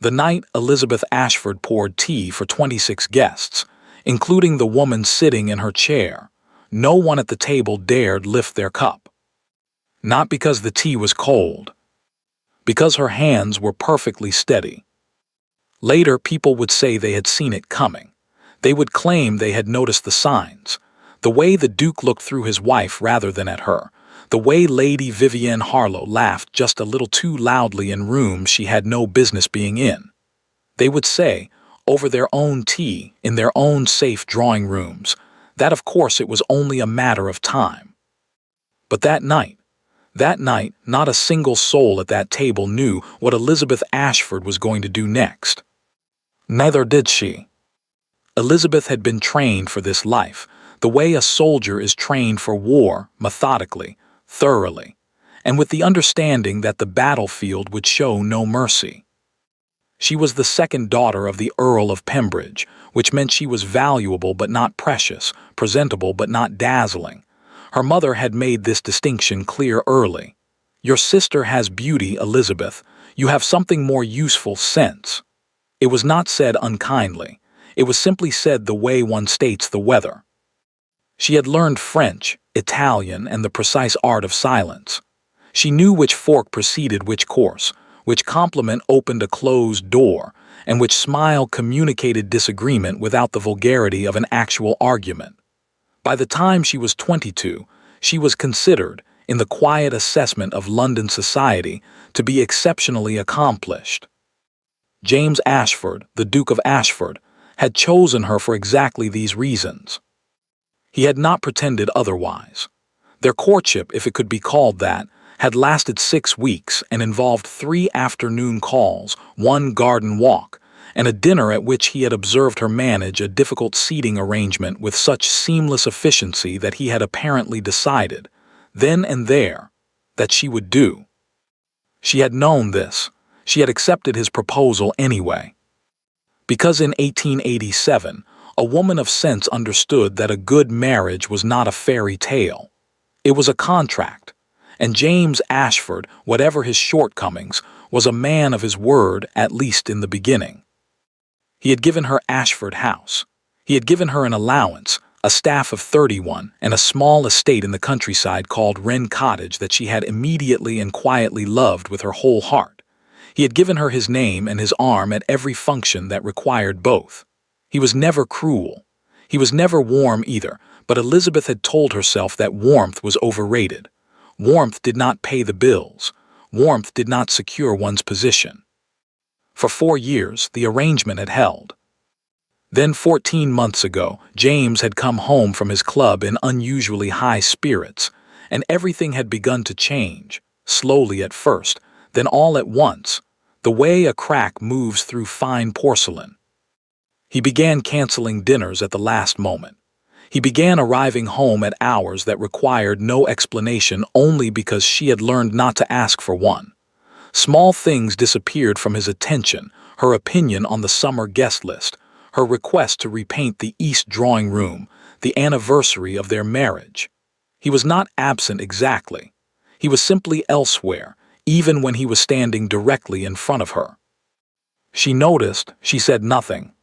The night Elizabeth Ashford poured tea for 26 guests, including the woman sitting in her chair, no one at the table dared lift their cup. Not because the tea was cold, because her hands were perfectly steady. Later, people would say they had seen it coming. They would claim they had noticed the signs. The way the Duke looked through his wife rather than at her. The way Lady Vivienne Harlow laughed just a little too loudly in rooms she had no business being in. They would say, over their own tea, in their own safe drawing rooms, that of course it was only a matter of time. But that night, not a single soul at that table knew what Elizabeth Ashford was going to do next. Neither did she. Elizabeth had been trained for this life, the way a soldier is trained for war, methodically, thoroughly, and with the understanding that the battlefield would show no mercy. She was the second daughter of the Earl of Pembridge, which meant she was valuable but not precious, presentable but not dazzling. Her mother had made this distinction clear early. Your sister has beauty, Elizabeth. You have something more useful, sense. It was not said unkindly. It was simply said the way one states the weather. She had learned French, Italian, and the precise art of silence. She knew which fork preceded which course, which compliment opened a closed door, and which smile communicated disagreement without the vulgarity of an actual argument. By the time she was 22, she was considered, in the quiet assessment of London society, to be exceptionally accomplished. James Ashford, the Duke of Ashford, had chosen her for exactly these reasons. He had not pretended otherwise. Their courtship, if it could be called that, had lasted 6 weeks and involved 3 afternoon calls, 1 garden walk, and a dinner at which he had observed her manage a difficult seating arrangement with such seamless efficiency that he had apparently decided, then and there, that she would do. She had known this. She had accepted his proposal anyway. Because in 1887, a woman of sense understood that a good marriage was not a fairy tale. It was a contract, and James Ashford, whatever his shortcomings, was a man of his word, at least in the beginning. He had given her Ashford House. He had given her an allowance, a staff of 31, and a small estate in the countryside called Wren Cottage that she had immediately and quietly loved with her whole heart. He had given her his name and his arm at every function that required both. He was never cruel. He was never warm either, but Elizabeth had told herself that warmth was overrated. Warmth did not pay the bills. Warmth did not secure one's position. For 4 years, the arrangement had held. Then 14 months ago, James had come home from his club in unusually high spirits, and everything had begun to change, slowly at first, then all at once, the way a crack moves through fine porcelain. He began canceling dinners at the last moment. He began arriving home at hours that required no explanation only because she had learned not to ask for one. Small things disappeared from his attention, her opinion on the summer guest list, her request to repaint the east drawing room, the anniversary of their marriage. He was not absent exactly. He was simply elsewhere, even when he was standing directly in front of her. She noticed, she said nothing.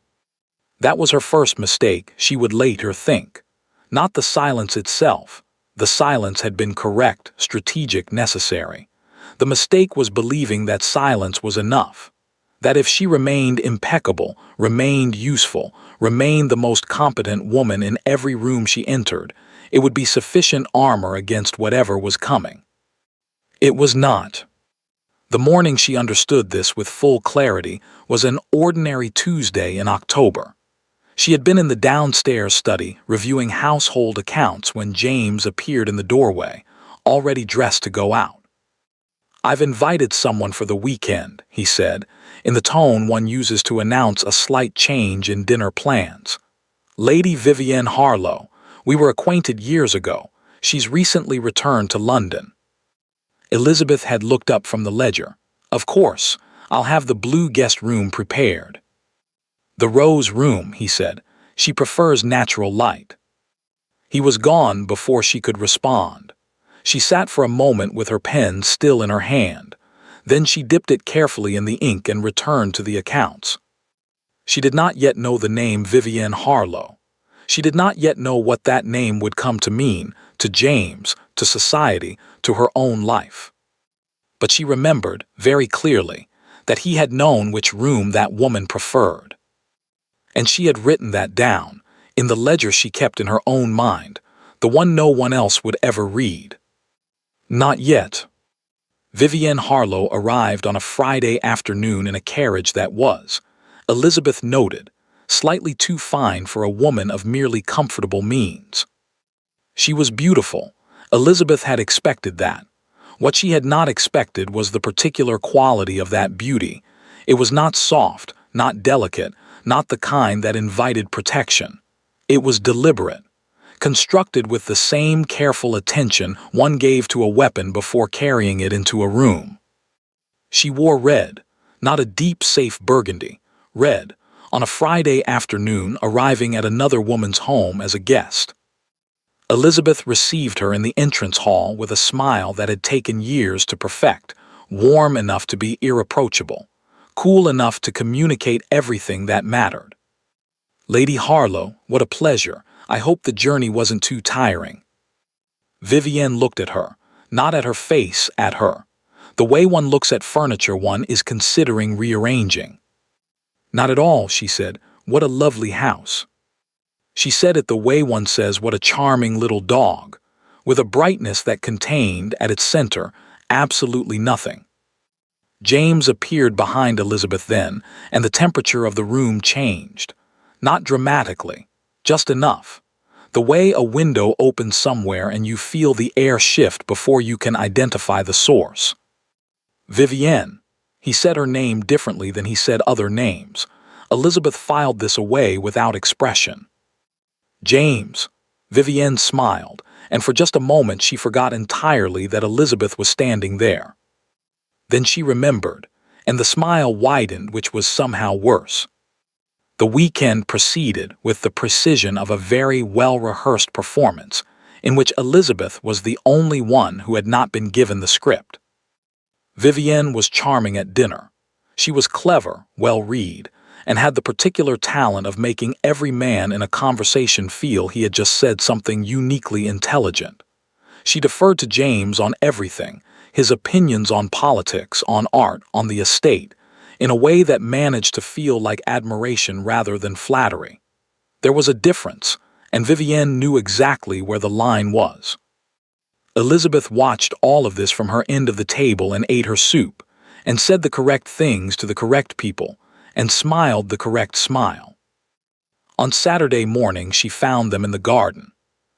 That was her first mistake, she would later think. Not the silence itself. The silence had been correct, strategic, necessary. The mistake was believing that silence was enough. That if she remained impeccable, remained useful, remained the most competent woman in every room she entered, it would be sufficient armor against whatever was coming. It was not. The morning she understood this with full clarity was an ordinary Tuesday in October. She had been in the downstairs study reviewing household accounts when James appeared in the doorway, already dressed to go out. "I've invited someone for the weekend," he said, in the tone one uses to announce a slight change in dinner plans. "Lady Vivienne Harlow. We were acquainted years ago. She's recently returned to London." Elizabeth had looked up from the ledger. "Of course, I'll have the blue guest room prepared." "The rose room," he said. "She prefers natural light." He was gone before she could respond. She sat for a moment with her pen still in her hand. Then she dipped it carefully in the ink and returned to the accounts. She did not yet know the name Vivienne Harlow. She did not yet know what that name would come to mean, to James, to society, to her own life. But she remembered, very clearly, that he had known which room that woman preferred. And she had written that down, in the ledger she kept in her own mind, the one no one else would ever read. Not yet. Vivienne Harlow arrived on a Friday afternoon in a carriage that was, Elizabeth noted, slightly too fine for a woman of merely comfortable means. She was beautiful. Elizabeth had expected that. What she had not expected was the particular quality of that beauty. It was not soft, not delicate, not the kind that invited protection. It was deliberate, constructed with the same careful attention one gave to a weapon before carrying it into a room. She wore red, not a deep, safe burgundy, red, on a Friday afternoon arriving at another woman's home as a guest. Elizabeth received her in the entrance hall with a smile that had taken years to perfect, warm enough to be irreproachable, cool enough to communicate everything that mattered. "Lady Harlow, what a pleasure. I hope the journey wasn't too tiring." Vivienne looked at her, not at her face, at her. The way one looks at furniture one is considering rearranging. "Not at all," she said. "What a lovely house." She said it the way one says what a charming little dog, with a brightness that contained, at its center, absolutely nothing. James appeared behind Elizabeth then, and the temperature of the room changed. Not dramatically, just enough. The way a window opens somewhere and you feel the air shift before you can identify the source. "Vivienne." He said her name differently than he said other names. Elizabeth filed this away without expression. "James." Vivienne smiled, and for just a moment she forgot entirely that Elizabeth was standing there. Then she remembered, and the smile widened, which was somehow worse. The weekend proceeded with the precision of a very well-rehearsed performance, in which Elizabeth was the only one who had not been given the script. Vivienne was charming at dinner. She was clever, well-read, and had the particular talent of making every man in a conversation feel he had just said something uniquely intelligent. She deferred to James on everything, his opinions on politics, on art, on the estate, in a way that managed to feel like admiration rather than flattery. There was a difference, and Vivienne knew exactly where the line was. Elizabeth watched all of this from her end of the table and ate her soup, and said the correct things to the correct people, and smiled the correct smile. On Saturday morning she found them in the garden.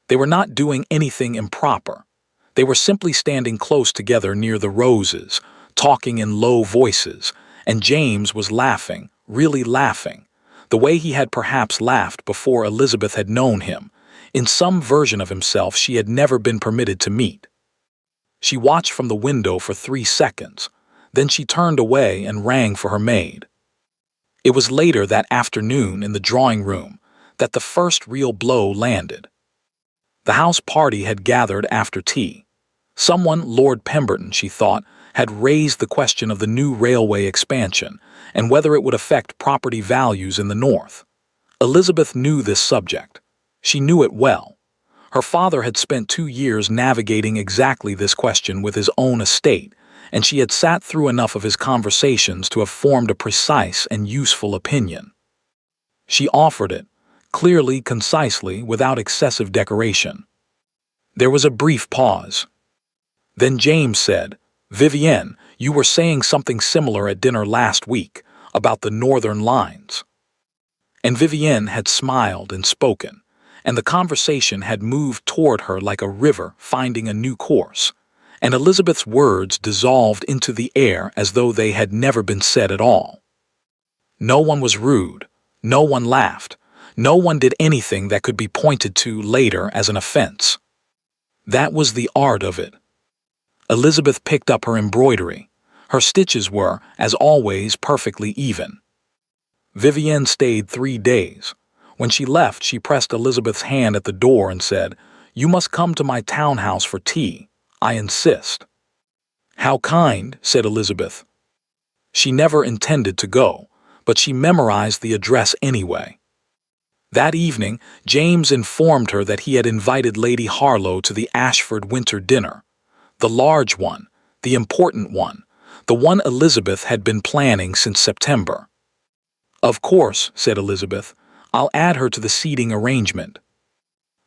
They were not doing anything improper. They were simply standing close together near the roses, talking in low voices, and James was laughing, really laughing, the way he had perhaps laughed before Elizabeth had known him, in some version of himself she had never been permitted to meet. She watched from the window for 3 seconds, then she turned away and rang for her maid. It was later that afternoon in the drawing room that the first real blow landed. The house party had gathered after tea. Someone, Lord Pemberton, she thought, had raised the question of the new railway expansion and whether it would affect property values in the north. Elizabeth knew this subject. She knew it well. Her father had spent 2 years navigating exactly this question with his own estate, and she had sat through enough of his conversations to have formed a precise and useful opinion. She offered it, clearly, concisely, without excessive decoration. There was a brief pause. Then James said, "Vivienne, you were saying something similar at dinner last week, about the northern lines." And Vivienne had smiled and spoken, and the conversation had moved toward her like a river finding a new course, and Elizabeth's words dissolved into the air as though they had never been said at all. No one was rude, no one laughed, no one did anything that could be pointed to later as an offense. That was the art of it. Elizabeth picked up her embroidery. Her stitches were, as always, perfectly even. Vivienne stayed 3 days. When she left, she pressed Elizabeth's hand at the door and said, "You must come to my townhouse for tea. I insist." "How kind," said Elizabeth. She never intended to go, but she memorized the address anyway. That evening, James informed her that he had invited Lady Harlow to the Ashford winter dinner, the large one, the important one, the one Elizabeth had been planning since September. "Of course," said Elizabeth, "I'll add her to the seating arrangement."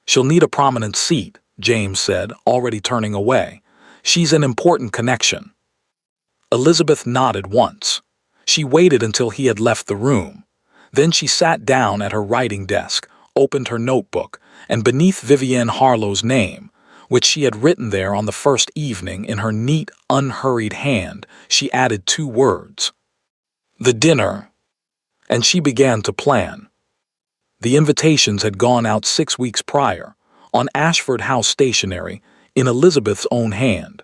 "She'll need a prominent seat," James said, already turning away. "She's an important connection." Elizabeth nodded once. She waited until he had left the room. Then she sat down at her writing desk, opened her notebook, and beneath Vivienne Harlow's name, which she had written there on the first evening in her neat, unhurried hand, she added 2 words. "The dinner." And she began to plan. The invitations had gone out 6 weeks prior, on Ashford House stationery, in Elizabeth's own hand.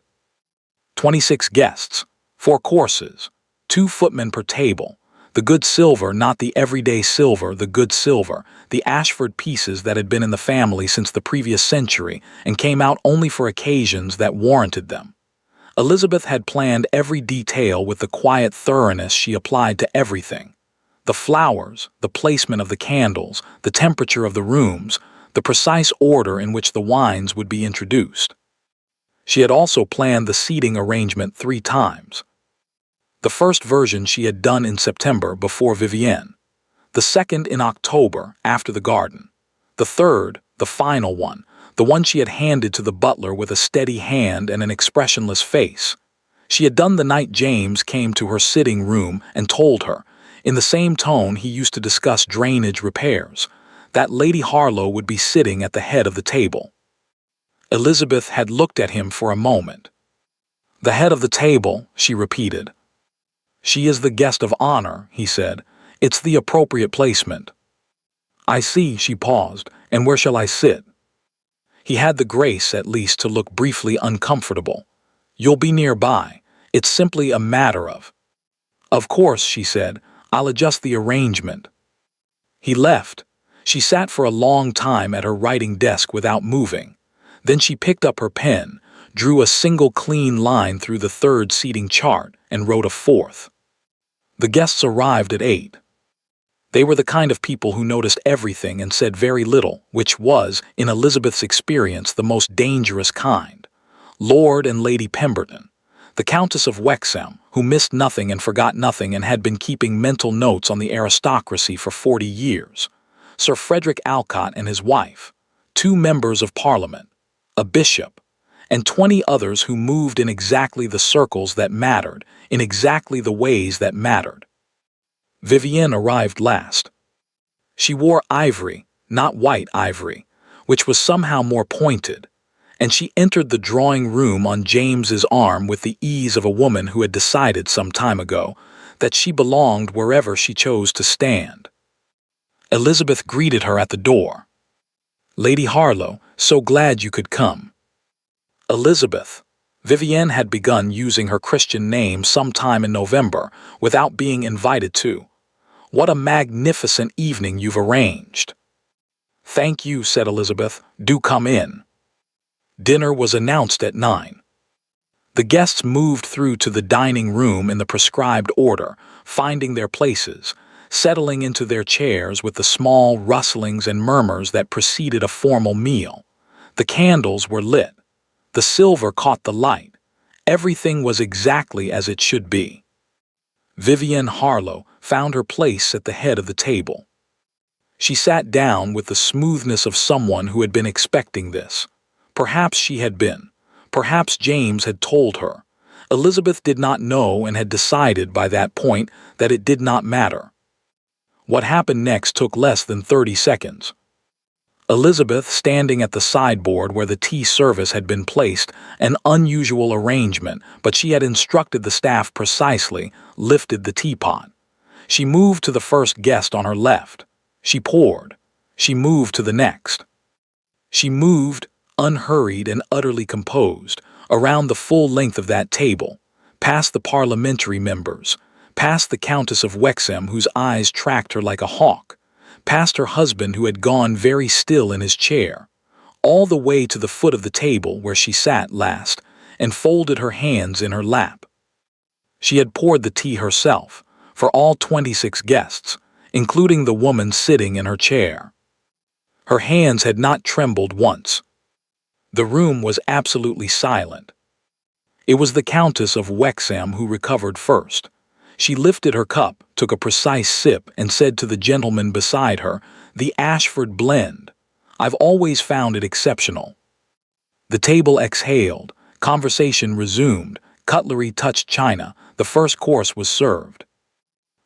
26 guests, 4 courses, 2 footmen per table, the good silver, not the everyday silver, the good silver, the Ashford pieces that had been in the family since the previous century and came out only for occasions that warranted them. Elizabeth had planned every detail with the quiet thoroughness she applied to everything. The flowers, the placement of the candles, the temperature of the rooms, the precise order in which the wines would be introduced. She had also planned the seating arrangement 3 times. The first version she had done in September before Vivienne, the second in October after the garden, the third, the final one, the one she had handed to the butler with a steady hand and an expressionless face. She had done the night James came to her sitting room and told her, in the same tone he used to discuss drainage repairs, that Lady Harlow would be sitting at the head of the table. Elizabeth had looked at him for a moment. "The head of the table," she repeated. "She is the guest of honor," he said. "It's the appropriate placement." "I see," she paused. "And where shall I sit?" He had the grace, at least, to look briefly uncomfortable. "You'll be nearby. It's simply a matter of—" "Of course," she said. "I'll adjust the arrangement." He left. She sat for a long time at her writing desk without moving. Then she picked up her pen, drew a single clean line through the 3rd seating chart, and wrote a 4th. The guests arrived at 8. They were the kind of people who noticed everything and said very little, which was, in Elizabeth's experience, the most dangerous kind. Lord and Lady Pemberton, the Countess of Wexham, who missed nothing and forgot nothing and had been keeping mental notes on the aristocracy for 40 years. Sir Frederick Alcott and his wife, 2 members of Parliament, a bishop, and 20 others who moved in exactly the circles that mattered, in exactly the ways that mattered. Vivienne arrived last. She wore ivory, not white ivory, which was somehow more pointed, and she entered the drawing room on James's arm with the ease of a woman who had decided some time ago that she belonged wherever she chose to stand. Elizabeth greeted her at the door. "Lady Harlow, so glad you could come." Elizabeth. Vivienne had begun using her Christian name sometime in November without being invited to. "What a magnificent evening you've arranged." "Thank you," said Elizabeth. "Do come in." Dinner was announced at 9. The guests moved through to the dining room in the prescribed order, finding their places, settling into their chairs with the small rustlings and murmurs that preceded a formal meal. The candles were lit. The silver caught the light. Everything was exactly as it should be. Vivienne Harlow found her place at the head of the table. She sat down with the smoothness of someone who had been expecting this. Perhaps she had been. Perhaps James had told her. Elizabeth did not know and had decided by that point that it did not matter. What happened next took less than 30 seconds. Elizabeth, standing at the sideboard where the tea service had been placed, an unusual arrangement, but she had instructed the staff precisely, lifted the teapot. She moved to the first guest on her left. She poured. She moved to the next. She moved, unhurried and utterly composed, around the full length of that table, past the parliamentary members, past the Countess of Wexham whose eyes tracked her like a hawk, past her husband who had gone very still in his chair, all the way to the foot of the table where she sat last, and folded her hands in her lap. She had poured the tea herself, for all 26 guests, including the woman sitting in her chair. Her hands had not trembled once. The room was absolutely silent. It was the Countess of Wexham who recovered first. She lifted her cup, took a precise sip, and said to the gentleman beside her, "The Ashford blend. I've always found it exceptional." The table exhaled, conversation resumed, cutlery touched china, the first course was served.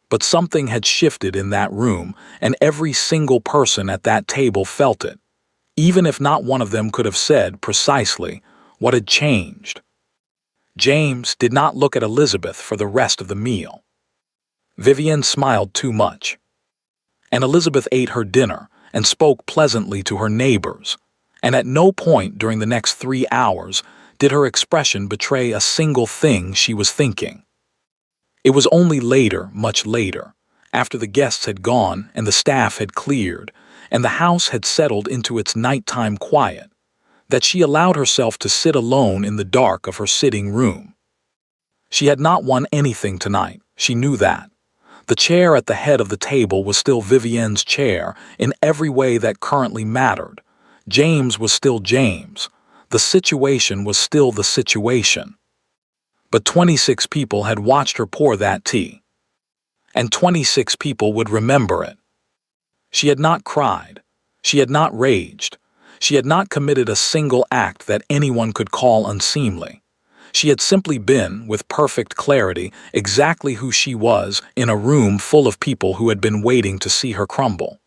But something had shifted in that room, and every single person at that table felt it, even if not one of them could have said precisely what had changed. James did not look at Elizabeth for the rest of the meal. Vivienne smiled too much. And Elizabeth ate her dinner and spoke pleasantly to her neighbors, and at no point during the next 3 hours did her expression betray a single thing she was thinking. It was only later, much later, after the guests had gone and the staff had cleared, and the house had settled into its nighttime quiet, that she allowed herself to sit alone in the dark of her sitting room. She had not won anything tonight, she knew that. The chair at the head of the table was still Vivienne's chair in every way that currently mattered. James was still James. The situation was still the situation. But 26 people had watched her pour that tea. And 26 people would remember it. She had not cried. She had not raged. She had not committed a single act that anyone could call unseemly. She had simply been, with perfect clarity, exactly who she was in a room full of people who had been waiting to see her crumble.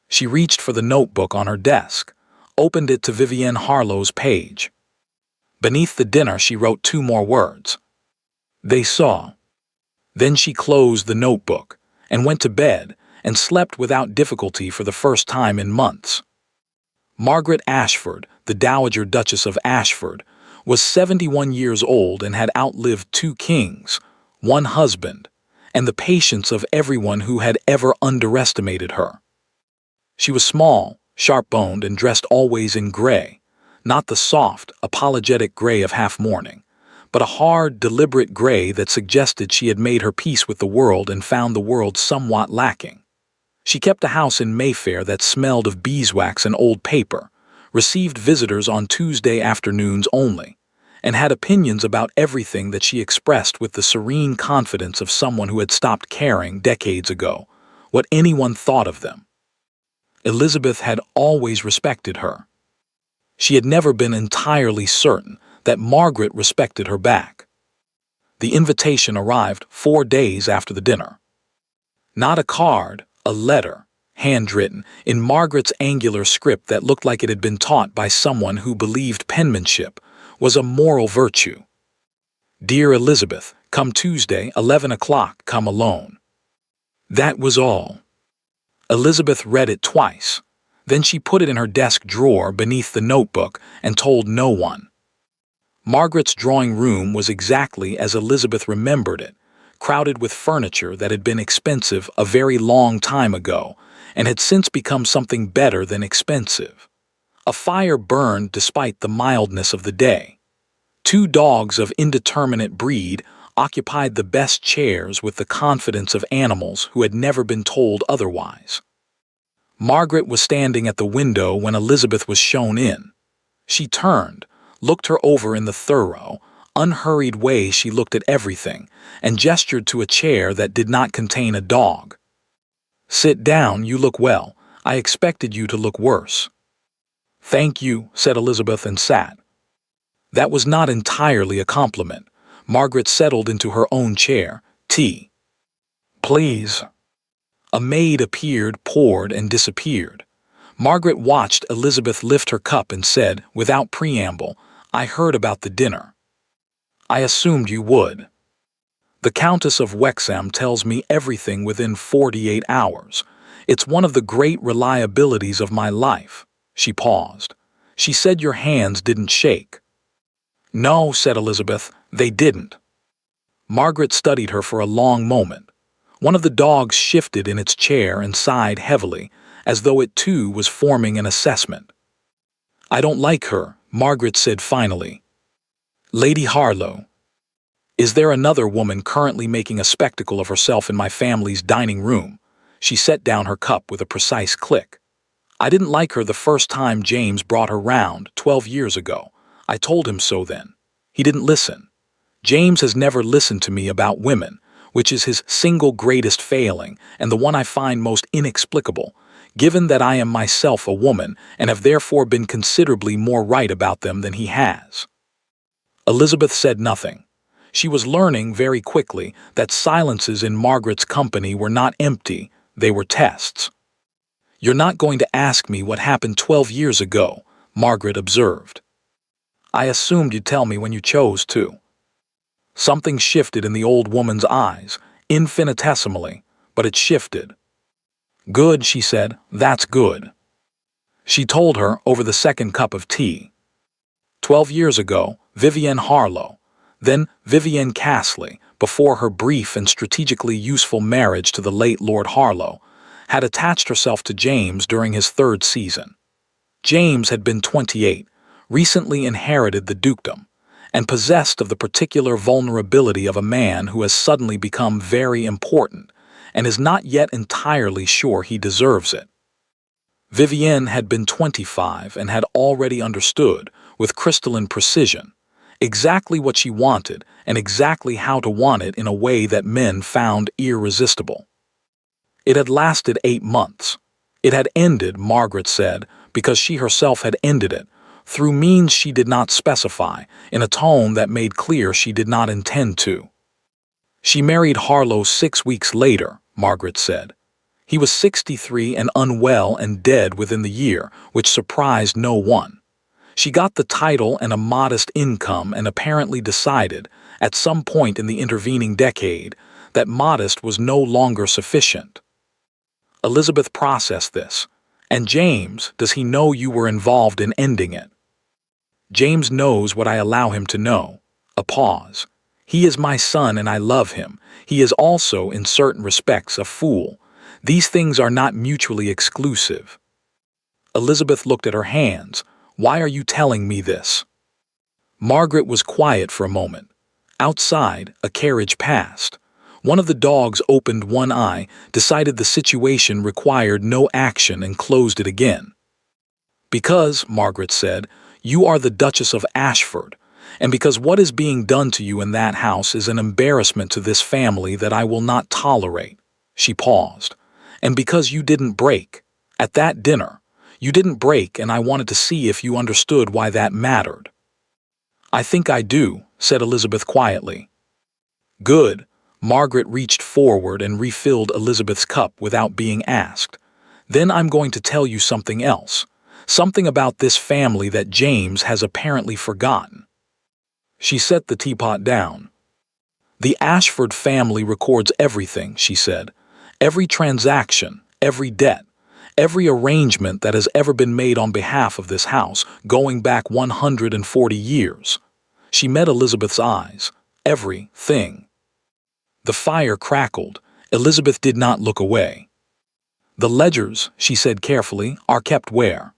She reached for the notebook on her desk, opened it to Vivienne Harlow's page. Beneath the dinner she wrote 2 more words. They saw. Then she closed the notebook and went to bed and slept without difficulty for the first time in months. Margaret Ashford, the Dowager Duchess of Ashford, was 71 years old and had outlived 2 kings, 1 husband, and the patience of everyone who had ever underestimated her. She was small, sharp-boned, and dressed always in gray, not the soft, apologetic gray of half-mourning, but a hard, deliberate gray that suggested she had made her peace with the world and found the world somewhat lacking. She kept a house in Mayfair that smelled of beeswax and old paper, received visitors on Tuesday afternoons only, and had opinions about everything that she expressed with the serene confidence of someone who had stopped caring decades ago what anyone thought of them. Elizabeth had always respected her. She had never been entirely certain that Margaret respected her back. The invitation arrived 4 days after the dinner. Not a card, a letter, handwritten, in Margaret's angular script that looked like it had been taught by someone who believed penmanship was a moral virtue. Dear Elizabeth, come Tuesday, 11 o'clock, come alone. That was all. Elizabeth read it twice. Then she put it in her desk drawer beneath the notebook and told no one. Margaret's drawing room was exactly as Elizabeth remembered it, crowded with furniture that had been expensive a very long time ago and had since become something better than expensive. A fire burned despite the mildness of the day. 2 dogs of indeterminate breed occupied the best chairs with the confidence of animals who had never been told otherwise. Margaret was standing at the window when Elizabeth was shown in. She turned, looked her over in the thorough, unhurried way she looked at everything, and gestured to a chair that did not contain a dog. "Sit down, you look well. I expected you to look worse." "Thank you," said Elizabeth and sat. That was not entirely a compliment. Margaret settled into her own chair. "Tea." "Please." A maid appeared, poured, and disappeared. Margaret watched Elizabeth lift her cup and said, without preamble, "I heard about the dinner. I assumed you would. The Countess of Wexham tells me everything within 48 hours. It's one of the great reliabilities of my life." She paused. "She said your hands didn't shake." "No," said Elizabeth, "they didn't." Margaret studied her for a long moment. One of the dogs shifted in its chair and sighed heavily, as though it too was forming an assessment. "I don't like her," Margaret said finally. Lady Harlow, is there another woman currently making a spectacle of herself in my family's dining room? She set down her cup with a precise click. I didn't like her the first time James brought her round 12 years ago. I told him so then. He didn't listen. James has never listened to me about women, which is his single greatest failing and the one I find most inexplicable, given that I am myself a woman and have therefore been considerably more right about them than he has. Elizabeth said nothing. She was learning very quickly that silences in Margaret's company were not empty, they were tests. "You're not going to ask me what happened 12 years ago," Margaret observed. "I assumed you'd tell me when you chose to." Something shifted in the old woman's eyes, infinitesimally, but it shifted. "Good," she said, "that's good." She told her over the second cup of tea. 12 years ago, Vivienne Harlow, then Vivienne Castley, before her brief and strategically useful marriage to the late Lord Harlow, had attached herself to James during his third season. James had been 28, recently inherited the dukedom, and possessed of the particular vulnerability of a man who has suddenly become very important and is not yet entirely sure he deserves it. Vivienne had been 25 and had already understood, with crystalline precision, exactly what she wanted and exactly how to want it in a way that men found irresistible. It had lasted 8 months. It had ended, Margaret said, because she herself had ended it, through means she did not specify, in a tone that made clear she did not intend to. She married Harlow 6 weeks later, Margaret said. He was 63 and unwell and dead within the year, which surprised no one. She got the title and a modest income and apparently decided, at some point in the intervening decade, that modest was no longer sufficient. Elizabeth processed this. "And James, does he know you were involved in ending it?" "James knows what I allow him to know." A pause. "He is my son and I love him. He is also, in certain respects, a fool. These things are not mutually exclusive." Elizabeth looked at her hands. "Why are you telling me this?" Margaret was quiet for a moment. Outside, a carriage passed. One of the dogs opened one eye, decided the situation required no action and closed it again. "Because," Margaret said, "you are the Duchess of Ashford, and because what is being done to you in that house is an embarrassment to this family that I will not tolerate." She paused. "And because you didn't break. At that dinner, you didn't break, and I wanted to see if you understood why that mattered." "I think I do," said Elizabeth quietly. "Good." Margaret reached forward and refilled Elizabeth's cup without being asked. "Then I'm going to tell you something else. Something about this family that James has apparently forgotten." She set the teapot down. "The Ashford family records everything," she said. "Every transaction, every debt, every arrangement that has ever been made on behalf of this house, going back 140 years. She met Elizabeth's eyes. "Everything." The fire crackled. Elizabeth did not look away. "The ledgers," she said carefully, "are kept where?"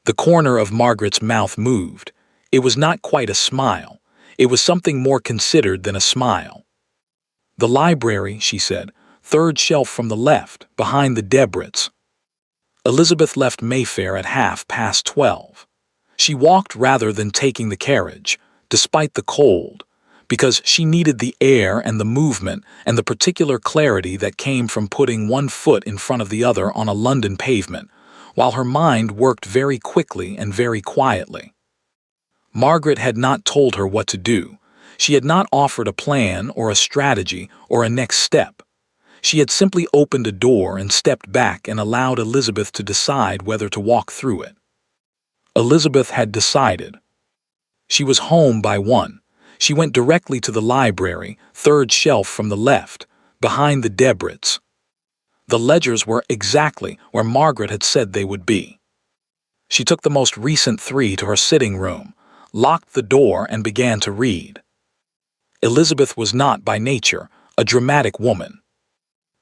The corner of Margaret's mouth moved. It was not quite a smile. It was something more considered than a smile. "The library," she said, "third shelf from the left, behind the Debrets." Elizabeth left Mayfair at 12:30. She walked rather than taking the carriage, despite the cold, because she needed the air and the movement and the particular clarity that came from putting one foot in front of the other on a London pavement, while her mind worked very quickly and very quietly. Margaret had not told her what to do. She had not offered a plan or a strategy or a next step. She had simply opened a door and stepped back and allowed Elizabeth to decide whether to walk through it. Elizabeth had decided. She was home by 1. She went directly to the library, third shelf from the left, behind the Debrets. The ledgers were exactly where Margaret had said they would be. She took the most recent 3 to her sitting room, locked the door and began to read. Elizabeth was not, by nature, a dramatic woman.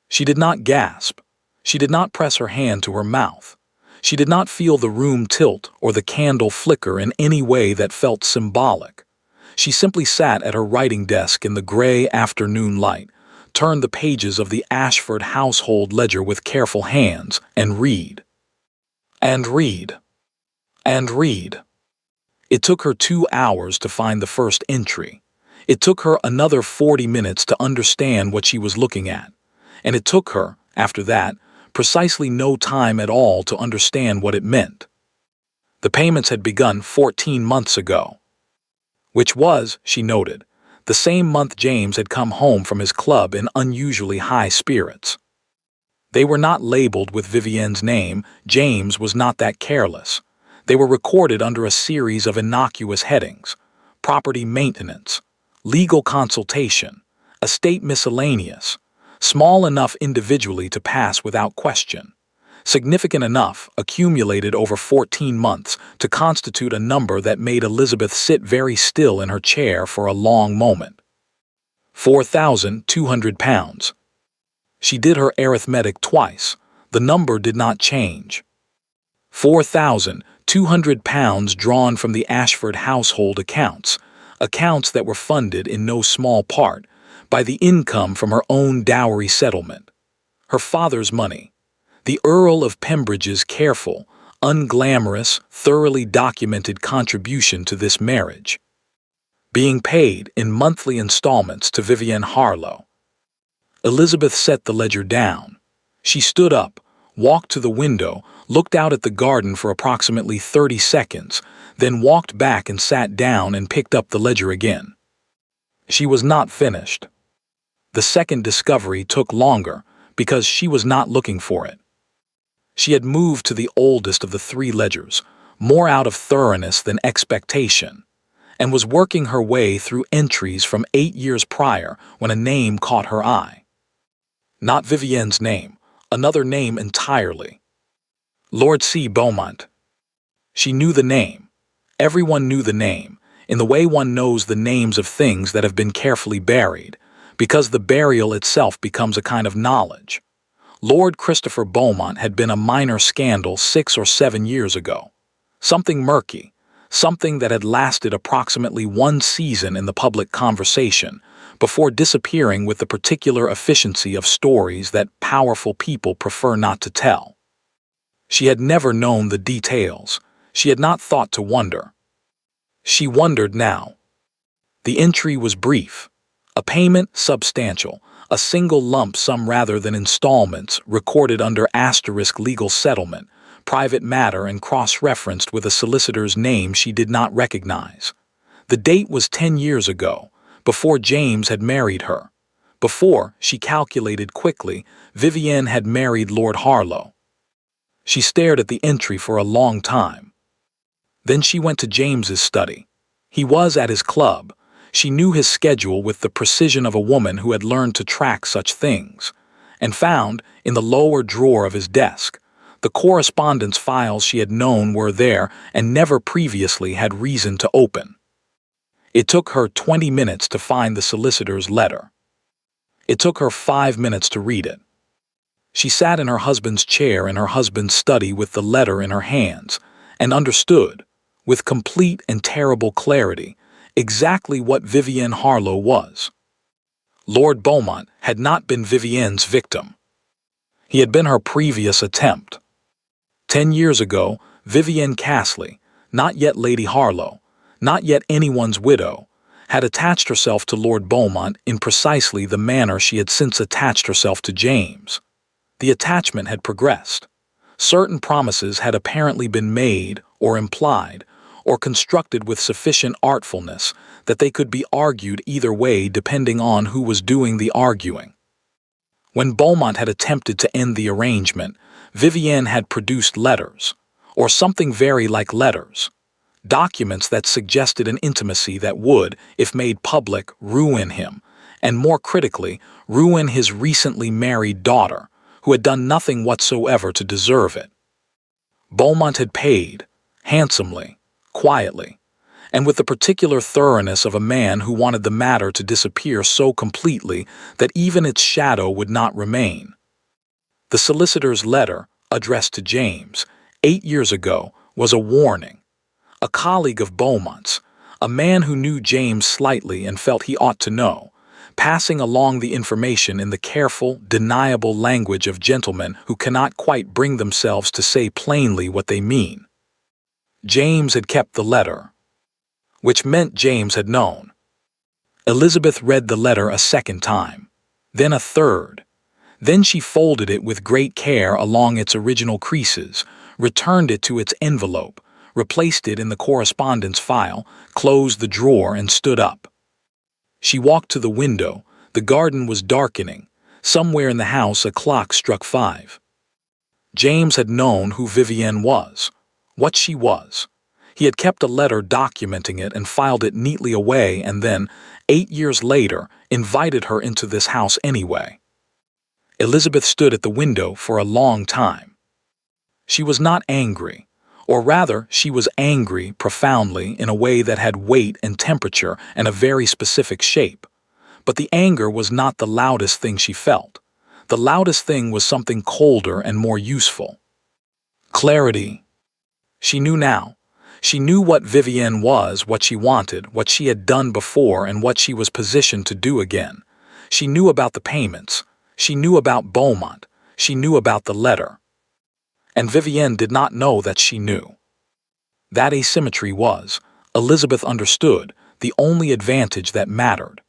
She did not gasp. She did not press her hand to her mouth. She did not feel the room tilt or the candle flicker in any way that felt symbolic. She simply sat at her writing desk in the gray afternoon light, turned the pages of the Ashford household ledger with careful hands, and read. And read. And read. It took her 2 hours to find the first entry. It took her another 40 minutes to understand what she was looking at. And it took her, after that, precisely no time at all to understand what it meant. The payments had begun 14 months ago. Which was, she noted, the same month James had come home from his club in unusually high spirits. They were not labeled with Vivienne's name. James was not that careless. They were recorded under a series of innocuous headings: property maintenance, legal consultation, estate miscellaneous, small enough individually to pass without question, significant enough, accumulated over 14 months, to constitute a number that made Elizabeth sit very still in her chair for a long moment. £4,200. She did her arithmetic twice. The number did not change. £4,200 drawn from the Ashford household accounts, accounts that were funded in no small part by the income from her own dowry settlement. Her father's money. The Earl of Pembridge's careful, unglamorous, thoroughly documented contribution to this marriage, being paid in monthly installments to Vivienne Harlow. Elizabeth set the ledger down. She stood up, walked to the window, looked out at the garden for approximately 30 seconds, then walked back and sat down and picked up the ledger again. She was not finished. The second discovery took longer because she was not looking for it. She had moved to the oldest of the 3 ledgers, more out of thoroughness than expectation, and was working her way through entries from 8 years prior when a name caught her eye. Not Vivienne's name, another name entirely. Lord C. Beaumont. She knew the name. Everyone knew the name, in the way one knows the names of things that have been carefully buried, because the burial itself becomes a kind of knowledge. Lord Christopher Beaumont had been a minor scandal 6 or 7 years ago. Something murky, something that had lasted approximately 1 season in the public conversation, before disappearing with the particular efficiency of stories that powerful people prefer not to tell. She had never known the details. She had not thought to wonder. She wondered now. The entry was brief. A payment substantial, a single lump sum rather than installments, recorded under asterisk legal settlement, private matter, and cross-referenced with a solicitor's name she did not recognize. The date was 10 years ago, before James had married her. Before, she calculated quickly, Vivienne had married Lord Harlow. She stared at the entry for a long time. Then she went to James's study. He was at his club. She knew his schedule with the precision of a woman who had learned to track such things, and found, in the lower drawer of his desk, the correspondence files she had known were there and never previously had reason to open. It took her 20 minutes to find the solicitor's letter. It took her 5 minutes to read it. She sat in her husband's chair in her husband's study with the letter in her hands, and understood, with complete and terrible clarity, exactly what Vivienne Harlow was. Lord Beaumont had not been Vivienne's victim. He had been her previous attempt. 10 years ago, Vivienne Castley, not yet Lady Harlow, not yet anyone's widow, had attached herself to Lord Beaumont in precisely the manner she had since attached herself to James. The attachment had progressed. Certain promises had apparently been made or implied, or constructed with sufficient artfulness that they could be argued either way depending on who was doing the arguing. When Beaumont had attempted to end the arrangement, Vivienne had produced letters, or something very like letters, documents that suggested an intimacy that would, if made public, ruin him, and more critically, ruin his recently married daughter, who had done nothing whatsoever to deserve it. Beaumont had paid, handsomely, quietly, and with the particular thoroughness of a man who wanted the matter to disappear so completely that even its shadow would not remain. The solicitor's letter, addressed to James, 8 years ago, was a warning. A colleague of Beaumont's, A man who knew James slightly and felt he ought to know, passing along the information in the careful, deniable language of gentlemen who cannot quite bring themselves to say plainly what they mean. James had kept the letter, which meant James had known. Elizabeth read the letter a second time, then a third. Then she folded it with great care along its original creases, returned it to its envelope, replaced it in the correspondence file, closed the drawer, and stood up. She walked to the window. The garden was darkening. Somewhere in the house a clock struck 5. James had known who Vivienne was, what she was. He had kept a letter documenting it and filed it neatly away, and then, 8 years later, invited her into this house anyway. Elizabeth stood at the window for a long time. She was not angry, or rather, she was angry profoundly in a way that had weight and temperature and a very specific shape. But the anger was not the loudest thing she felt. The loudest thing was something colder and more useful. Clarity. She knew now. She knew what Vivienne was, what she wanted, what she had done before, and what she was positioned to do again. She knew about the payments. She knew about Beaumont. She knew about the letter. And Vivienne did not know that she knew. That asymmetry was, Elizabeth understood, the only advantage that mattered.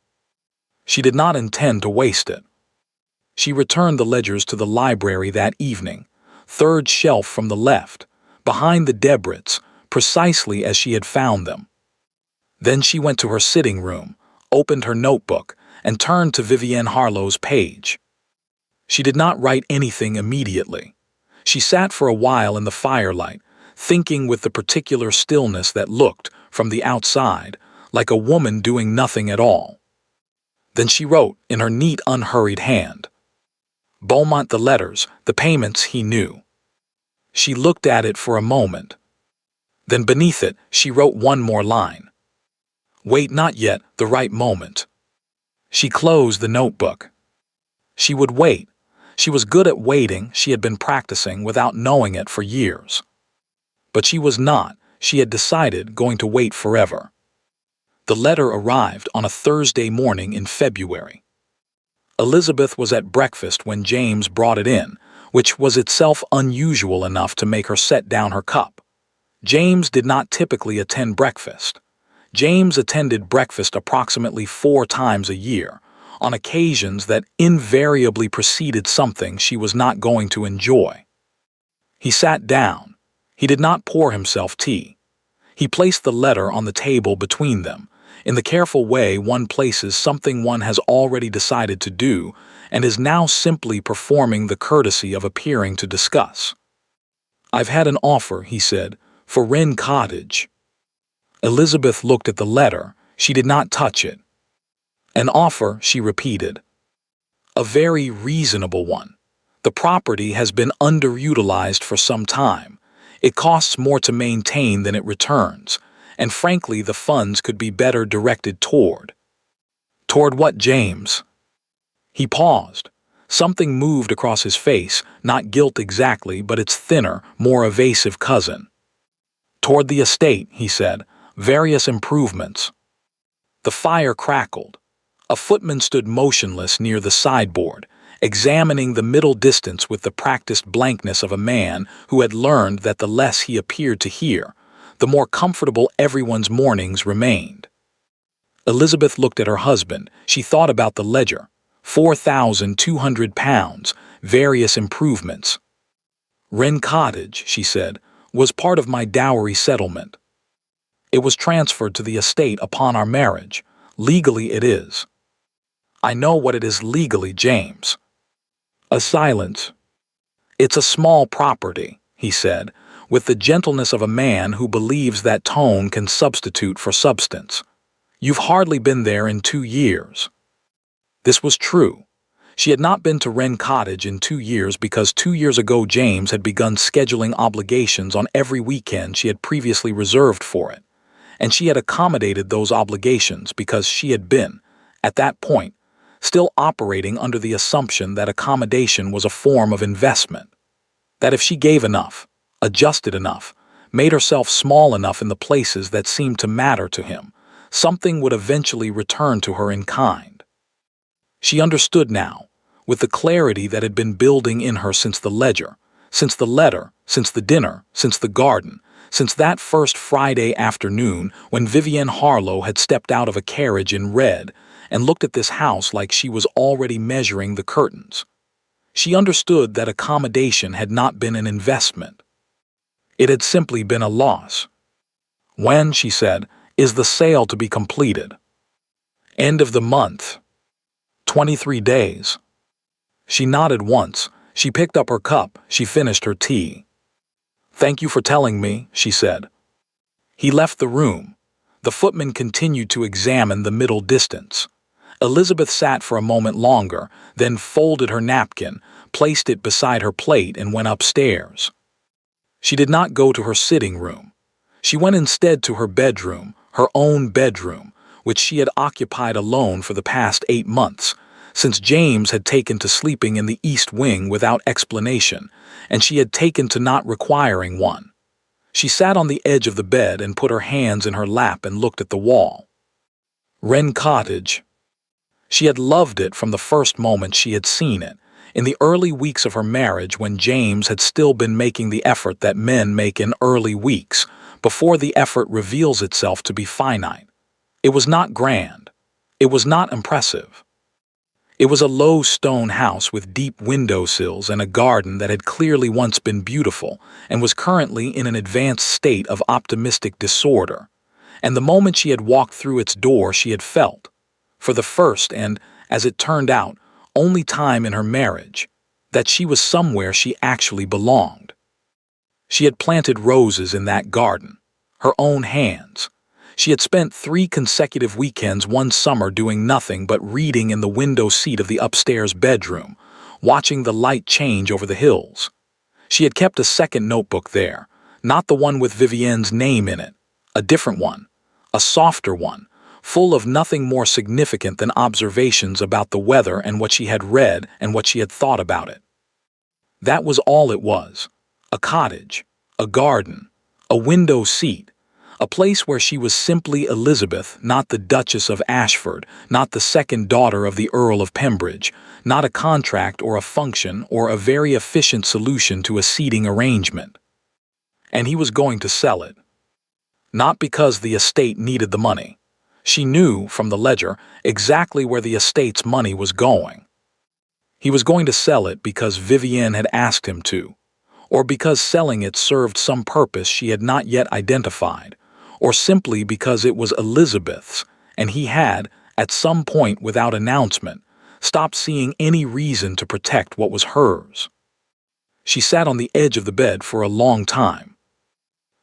She did not intend to waste it. She returned the ledgers to the library that evening, third shelf from the left, behind the Debrets, precisely as she had found them. Then she went to her sitting room, opened her notebook, and turned to Vivienne Harlow's page. She did not write anything immediately. She sat for a while in the firelight, thinking with the particular stillness that looked, from the outside, like a woman doing nothing at all. Then she wrote in her neat, unhurried hand. Beaumont, the letters, the payments, he knew. She looked at it for a moment. Then beneath it, she wrote one more line. Wait, not yet, the right moment. She closed the notebook. She would wait. She was good at waiting. She had been practicing without knowing it for years. But she was not, she had decided, going to wait forever. The letter arrived on a Thursday morning in February. Elizabeth was at breakfast when James brought it in, which was itself unusual enough to make her set down her cup. James did not typically attend breakfast. James attended breakfast approximately 4 times a year, on occasions that invariably preceded something she was not going to enjoy. He sat down. He did not pour himself tea. He placed the letter on the table between them, in the careful way one places something one has already decided to do and is now simply performing the courtesy of appearing to discuss. I've had an offer, he said, for Wren Cottage. Elizabeth looked at the letter. She did not touch it. An offer, she repeated. A very reasonable one. The property has been underutilized for some time. It costs more to maintain than it returns, and frankly the funds could be better directed toward. Toward what, James? He paused. Something moved across his face, not guilt exactly, but its thinner, more evasive cousin. Toward the estate, he said, various improvements. The fire crackled. A footman stood motionless near the sideboard, examining the middle distance with the practiced blankness of a man who had learned that the less he appeared to hear, the more comfortable everyone's mornings remained. Elizabeth looked at her husband. She thought about the ledger. £4,200, various improvements. Wren Cottage, she said, was part of my dowry settlement. It was transferred to the estate upon our marriage. Legally it is. I know what it is legally, James. A silence. It's a small property, he said, with the gentleness of a man who believes that tone can substitute for substance. You've hardly been there in 2 years. This was true. She had not been to Wren Cottage in 2 years because 2 years ago James had begun scheduling obligations on every weekend she had previously reserved for it, and she had accommodated those obligations because she had been, at that point, still operating under the assumption that accommodation was a form of investment, that if she gave enough, adjusted enough, made herself small enough in the places that seemed to matter to him, Something would eventually return to her in kind. She understood now, with the clarity that had been building in her since the ledger, since the letter, since the dinner, since the garden, since that first Friday afternoon when Vivienne Harlow had stepped out of a carriage in red and looked at this house like she was already measuring the curtains. She understood that accommodation had not been an investment. It had simply been a loss. When, she said, is the sale to be completed? End of the month. 23 days. She nodded once. She picked up her cup. She finished her tea. Thank you for telling me, she said. He left the room. The footman continued to examine the middle distance. Elizabeth sat for a moment longer, then folded her napkin, placed it beside her plate, and went upstairs. She did not go to her sitting room. She went instead to her bedroom, her own bedroom, which she had occupied alone for the past 8 months, since James had taken to sleeping in the east wing without explanation, and she had taken to not requiring one. She sat on the edge of the bed and put her hands in her lap and looked at the wall. Wren Cottage. She had loved it from the first moment she had seen it, in the early weeks of her marriage when James had still been making the effort that men make in early weeks, before the effort reveals itself to be finite. It was not grand. It was not impressive. It was a low stone house with deep windowsills and a garden that had clearly once been beautiful and was currently in an advanced state of optimistic disorder. And the moment she had walked through its door she had felt, for the first and, as it turned out, only time in her marriage, that she was somewhere she actually belonged. She had planted roses in that garden, her own hands. She had spent 3 consecutive weekends one summer doing nothing but reading in the window seat of the upstairs bedroom, watching the light change over the hills. She had kept a second notebook there, not the one with Vivienne's name in it, a different one, a softer one, full of nothing more significant than observations about the weather and what she had read and what she had thought about it. That was all it was. A cottage, a garden, a window seat, a place where she was simply Elizabeth, not the Duchess of Ashford, not the second daughter of the Earl of Pembridge, not a contract or a function or a very efficient solution to a seating arrangement. And he was going to sell it. Not because the estate needed the money. She knew, from the ledger, exactly where the estate's money was going. He was going to sell it because Vivienne had asked him to, or because selling it served some purpose she had not yet identified, or simply because it was Elizabeth's, and he had, at some point without announcement, stopped seeing any reason to protect what was hers. She sat on the edge of the bed for a long time.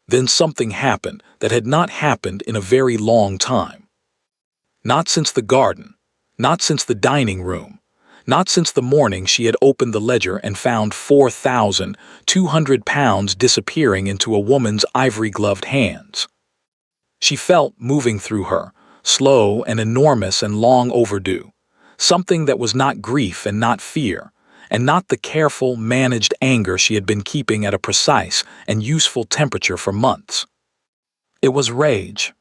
Then something happened that had not happened in a very long time. Not since the garden, not since the dining room, not since the morning she had opened the ledger and found £4,200 disappearing into a woman's ivory-gloved hands. She felt, moving through her, slow and enormous and long overdue, something that was not grief and not fear, and not the careful, managed anger she had been keeping at a precise and useful temperature for months. It was rage.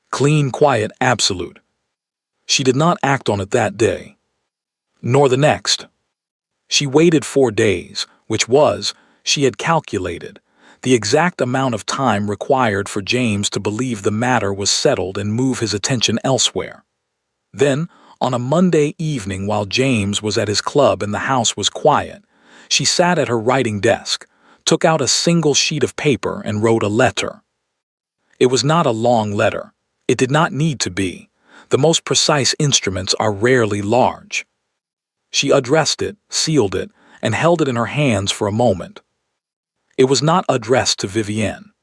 Clean, quiet, absolute. She did not act on it that day, nor the next. She waited 4 days, which was, she had calculated, the exact amount of time required for James to believe the matter was settled and move his attention elsewhere. Then, on a Monday evening while James was at his club and the house was quiet, she sat at her writing desk, took out a single sheet of paper and wrote a letter. It was not a long letter. It did not need to be. The most precise instruments are rarely large. She addressed it, sealed it, and held it in her hands for a moment. It was not addressed to Vivienne.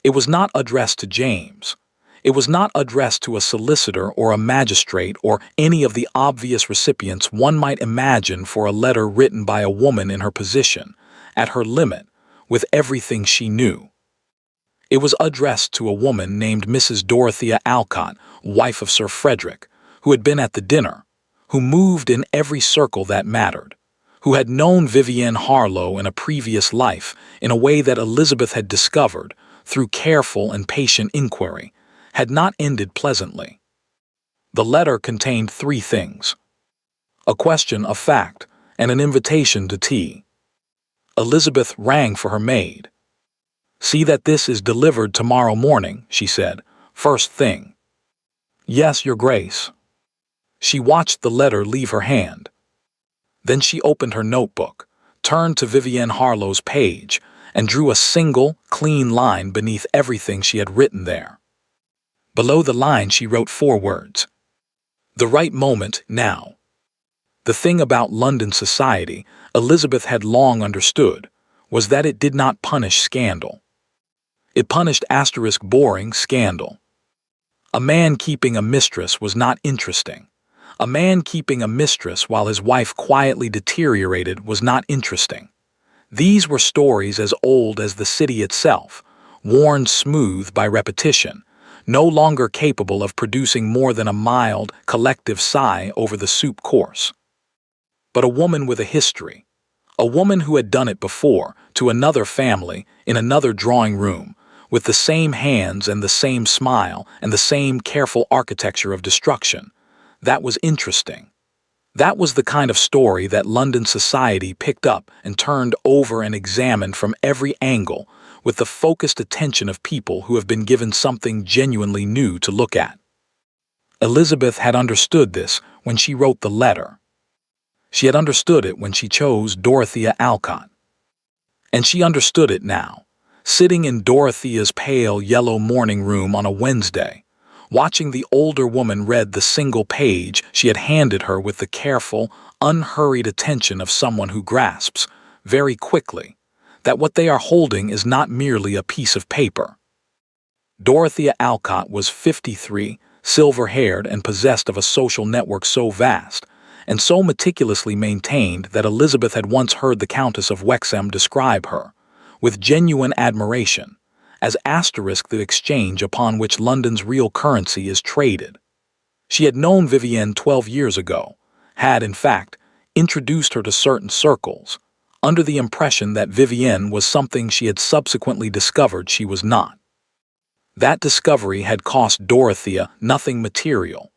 It was not addressed to James. It was not addressed to a solicitor or a magistrate or any of the obvious recipients one might imagine for a letter written by a woman in her position, at her limit, with everything she knew. It was addressed to a woman named Mrs. Dorothea Alcott, wife of Sir Frederick, who had been at the dinner, who moved in every circle that mattered, who had known Vivienne Harlow in a previous life in a way that Elizabeth had discovered, through careful and patient inquiry, had not ended pleasantly. The letter contained three things: a question of fact and an invitation to tea. Elizabeth rang for her maid. "See that this is delivered tomorrow morning," she said, "first thing." "Yes, Your Grace." She watched the letter leave her hand. Then she opened her notebook, turned to Vivienne Harlow's page, and drew a single, clean line beneath everything she had written there. Below the line she wrote 4 words: "The right moment, now." The thing about London society, Elizabeth had long understood, was that it did not punish scandal. It punished boring scandal. A man keeping a mistress was not interesting. A man keeping a mistress while his wife quietly deteriorated was not interesting. These were stories as old as the city itself, worn smooth by repetition, no longer capable of producing more than a mild, collective sigh over the soup course. But a woman with a history, a woman who had done it before, to another family, in another drawing room, with the same hands and the same smile and the same careful architecture of destruction, that was interesting. That was the kind of story that London society picked up and turned over and examined from every angle with the focused attention of people who have been given something genuinely new to look at. Elizabeth had understood this when she wrote the letter. She had understood it when she chose Dorothea Alcott. And she understood it now, sitting in Dorothea's pale yellow morning room on a Wednesday, watching the older woman read the single page she had handed her with the careful, unhurried attention of someone who grasps, very quickly, that what they are holding is not merely a piece of paper. Dorothea Alcott was 53, silver-haired, and possessed of a social network so vast and so meticulously maintained that Elizabeth had once heard the Countess of Wexham describe her, with genuine admiration, as the exchange upon which London's real currency is traded. She had known Vivienne 12 years ago, had, in fact, introduced her to certain circles, under the impression that Vivienne was something she had subsequently discovered she was not. That discovery had cost Dorothea nothing material,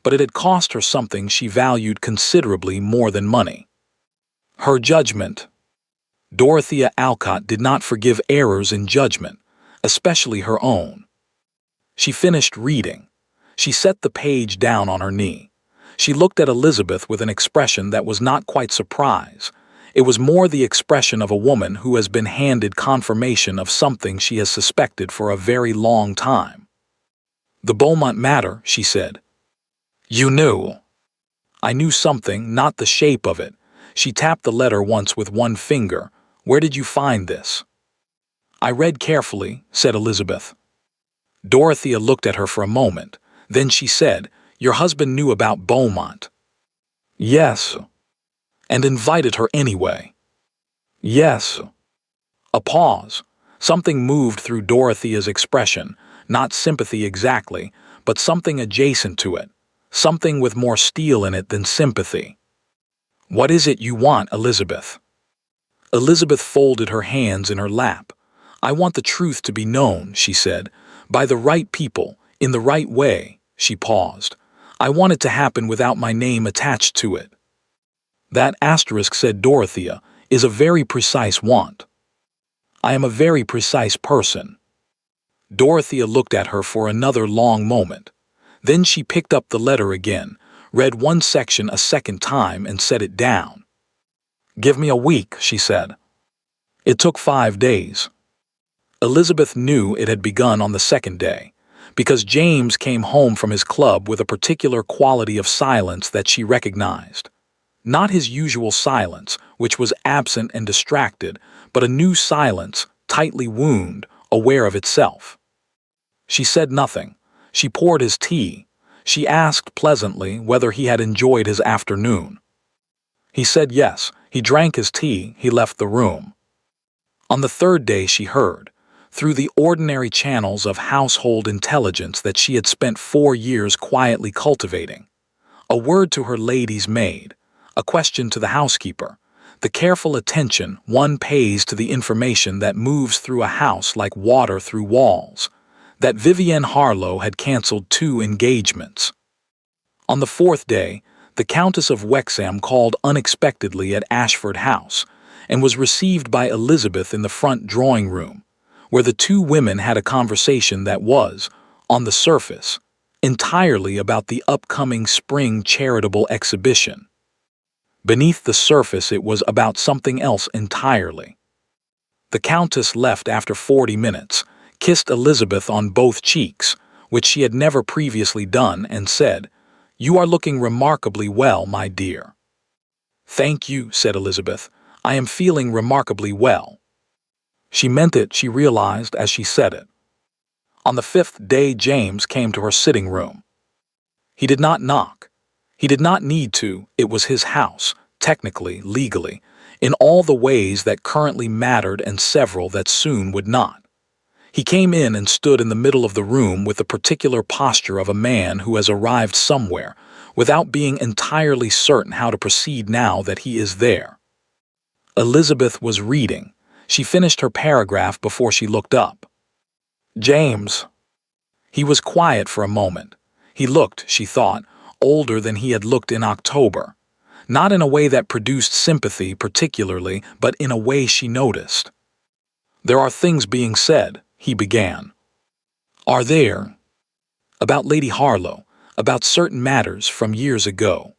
but it had cost her something she valued considerably more than money: her judgment. Dorothea Alcott did not forgive errors in judgment, especially her own. She finished reading. She set the page down on her knee. She looked at Elizabeth with an expression that was not quite surprise. It was more the expression of a woman who has been handed confirmation of something she has suspected for a very long time. "The Beaumont matter," she said. "You knew." "I knew something, not the shape of it." She tapped the letter once with one finger. "Where did you find this?" "I read carefully," said Elizabeth. Dorothea looked at her for a moment. Then she said, "Your husband knew about Beaumont." "Yes." "And invited her anyway." "Yes." A pause. Something moved through Dorothea's expression, not sympathy exactly, but something adjacent to it, something with more steel in it than sympathy. "What is it you want, Elizabeth?" Elizabeth folded her hands in her lap. "I want the truth to be known," she said, "by the right people, in the right way." She paused. "I want it to happen without my name attached to it." "That asterisk," said Dorothea, "is a very precise want." "I am a very precise person." Dorothea looked at her for another long moment. Then she picked up the letter again, read one section a second time, and set it down. "Give me a week," she said. It took 5 days. Elizabeth knew it had begun on the second day, because James came home from his club with a particular quality of silence that she recognized. Not his usual silence, which was absent and distracted, but a new silence, tightly wound, aware of itself. She said nothing. She poured his tea. She asked pleasantly whether he had enjoyed his afternoon. He said yes. He drank his tea. He left the room. On the third day she heard, through the ordinary channels of household intelligence that she had spent 4 years quietly cultivating, a word to her lady's maid, a question to the housekeeper, the careful attention one pays to the information that moves through a house like water through walls, that Vivienne Harlow had cancelled 2 engagements. On the 4th day, the Countess of Wexham called unexpectedly at Ashford House and was received by Elizabeth in the front drawing room, where the 2 women had a conversation that was, on the surface, entirely about the upcoming spring charitable exhibition. Beneath the surface, it was about something else entirely. The Countess left after 40 minutes, kissed Elizabeth on both cheeks, which she had never previously done, and said, "You are looking remarkably well, my dear." "Thank you," said Elizabeth. "I am feeling remarkably well." She meant it, she realized, as she said it. On the 5th day, James came to her sitting room. He did not knock. He did not need to. It was his house, technically, legally, in all the ways that currently mattered and several that soon would not. He came in and stood in the middle of the room with the particular posture of a man who has arrived somewhere without being entirely certain how to proceed now that he is there. Elizabeth was reading. She finished her paragraph before she looked up. "James." He was quiet for a moment. He looked, she thought, older than he had looked in October. Not in a way that produced sympathy particularly, but in a way she noticed. "There are things being said," he began. "Are there?" "About Lady Harlow, about certain matters from years ago."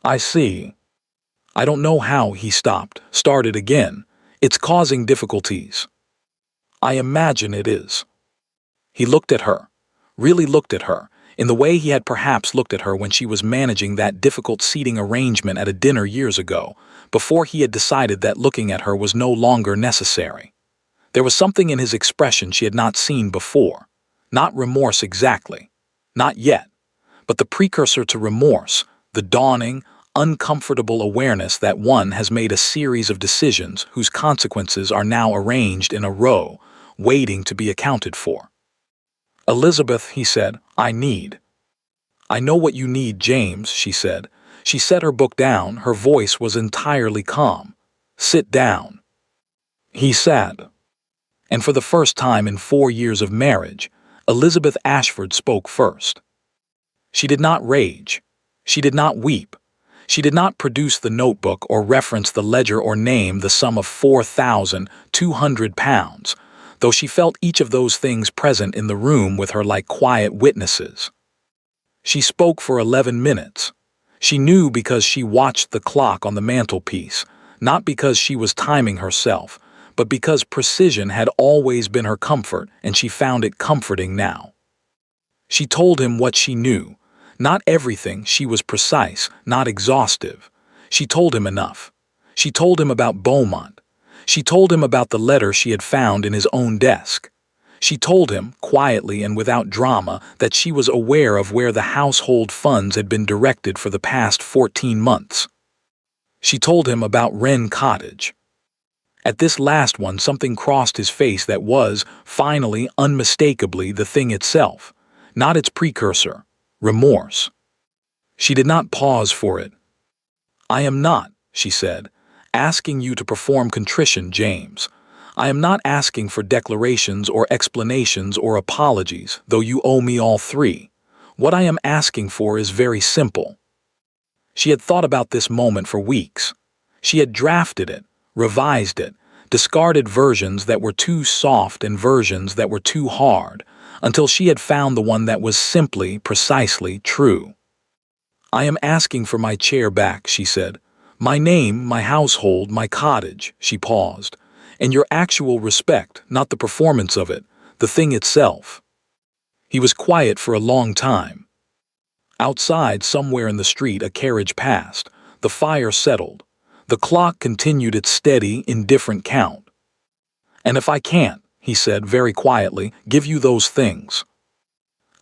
"I see." "I don't know how," he stopped, started again. "It's causing difficulties." "I imagine it is." He looked at her, really looked at her, in the way he had perhaps looked at her when she was managing that difficult seating arrangement at a dinner years ago, before he had decided that looking at her was no longer necessary. There was something in his expression she had not seen before. Not remorse exactly. Not yet. But the precursor to remorse, the dawning, uncomfortable awareness that one has made a series of decisions whose consequences are now arranged in a row, waiting to be accounted for. "Elizabeth," he said, "I need." "I know what you need, James," she said. She set her book down, her voice was entirely calm. "Sit down." He sat. And for the first time in 4 years of marriage, Elizabeth Ashford spoke first. She did not rage. She did not weep. She did not produce the notebook or reference the ledger or name the sum of £4,200, though she felt each of those things present in the room with her like quiet witnesses. She spoke for 11 minutes. She knew because she watched the clock on the mantelpiece, not because she was timing herself, but because precision had always been her comfort and she found it comforting now. She told him what she knew. Not everything, she was precise, not exhaustive. She told him enough. She told him about Beaumont. She told him about the letter she had found in his own desk. She told him, quietly and without drama, that she was aware of where the household funds had been directed for the past 14 months. She told him about Wren Cottage. At this last one, something crossed his face that was, finally, unmistakably, the thing itself, not its precursor, remorse. She did not pause for it. "I am not," she said, "asking you to perform contrition, James. I am not asking for declarations or explanations or apologies, though you owe me all 3. What I am asking for is very simple." She had thought about this moment for weeks. She had drafted it, revised it, discarded versions that were too soft and versions that were too hard, until she had found the one that was simply, precisely true. "I am asking for my chair back," she said. "My name, my household, my cottage," she paused, "and your actual respect, not the performance of it, the thing itself." He was quiet for a long time. Outside, somewhere in the street, a carriage passed. The fire settled. The clock continued its steady, indifferent count. "And if I can't," he said very quietly, "give you those things."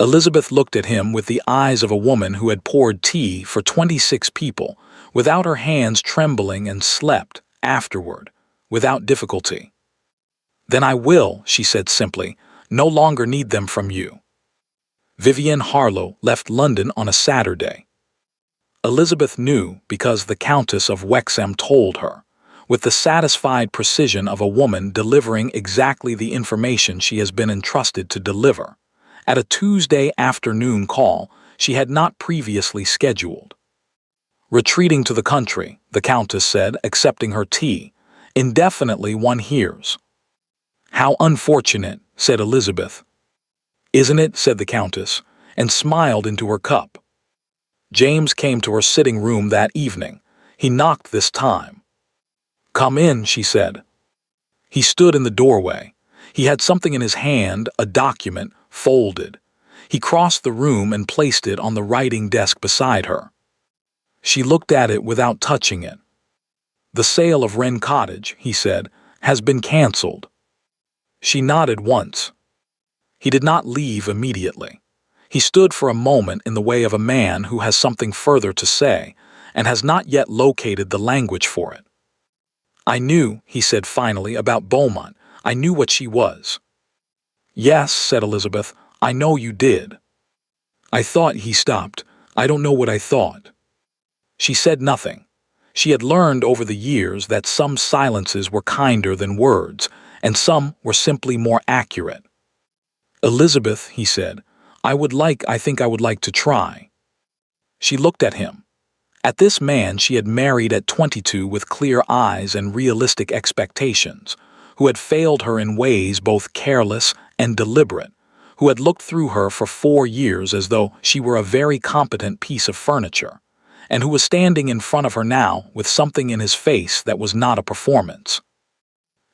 Elizabeth looked at him with the eyes of a woman who had poured tea for 26 people, without her hands trembling, and slept, afterward, without difficulty. "Then I will," she said simply, "no longer need them from you." Vivienne Harlow left London on a Saturday. Elizabeth knew because the Countess of Wexham told her, with the satisfied precision of a woman delivering exactly the information she has been entrusted to deliver, at a Tuesday afternoon call she had not previously scheduled. "Retreating to the country," the Countess said, accepting her tea. "Indefinitely, one hears." "How unfortunate," said Elizabeth. "Isn't it?" said the Countess, and smiled into her cup. James came to her sitting room that evening. He knocked this time. "Come in," she said. He stood in the doorway. He had something in his hand, a document, folded. He crossed the room and placed it on the writing desk beside her. She looked at it without touching it. "The sale of Wren Cottage," he said, "has been cancelled." She nodded once. He did not leave immediately. He stood for a moment in the way of a man who has something further to say and has not yet located the language for it. "I knew," he said finally, "about Beaumont. I knew what she was." "Yes," said Elizabeth, "I know you did." "I thought," he stopped. "I don't know what I thought." She said nothing. She had learned over the years that some silences were kinder than words, and some were simply more accurate. "Elizabeth," he said, I think I would like to try." She looked at him. At this man she had married at 22 with clear eyes and realistic expectations, who had failed her in ways both careless and deliberate, who had looked through her for 4 years as though she were a very competent piece of furniture, and who was standing in front of her now with something in his face that was not a performance.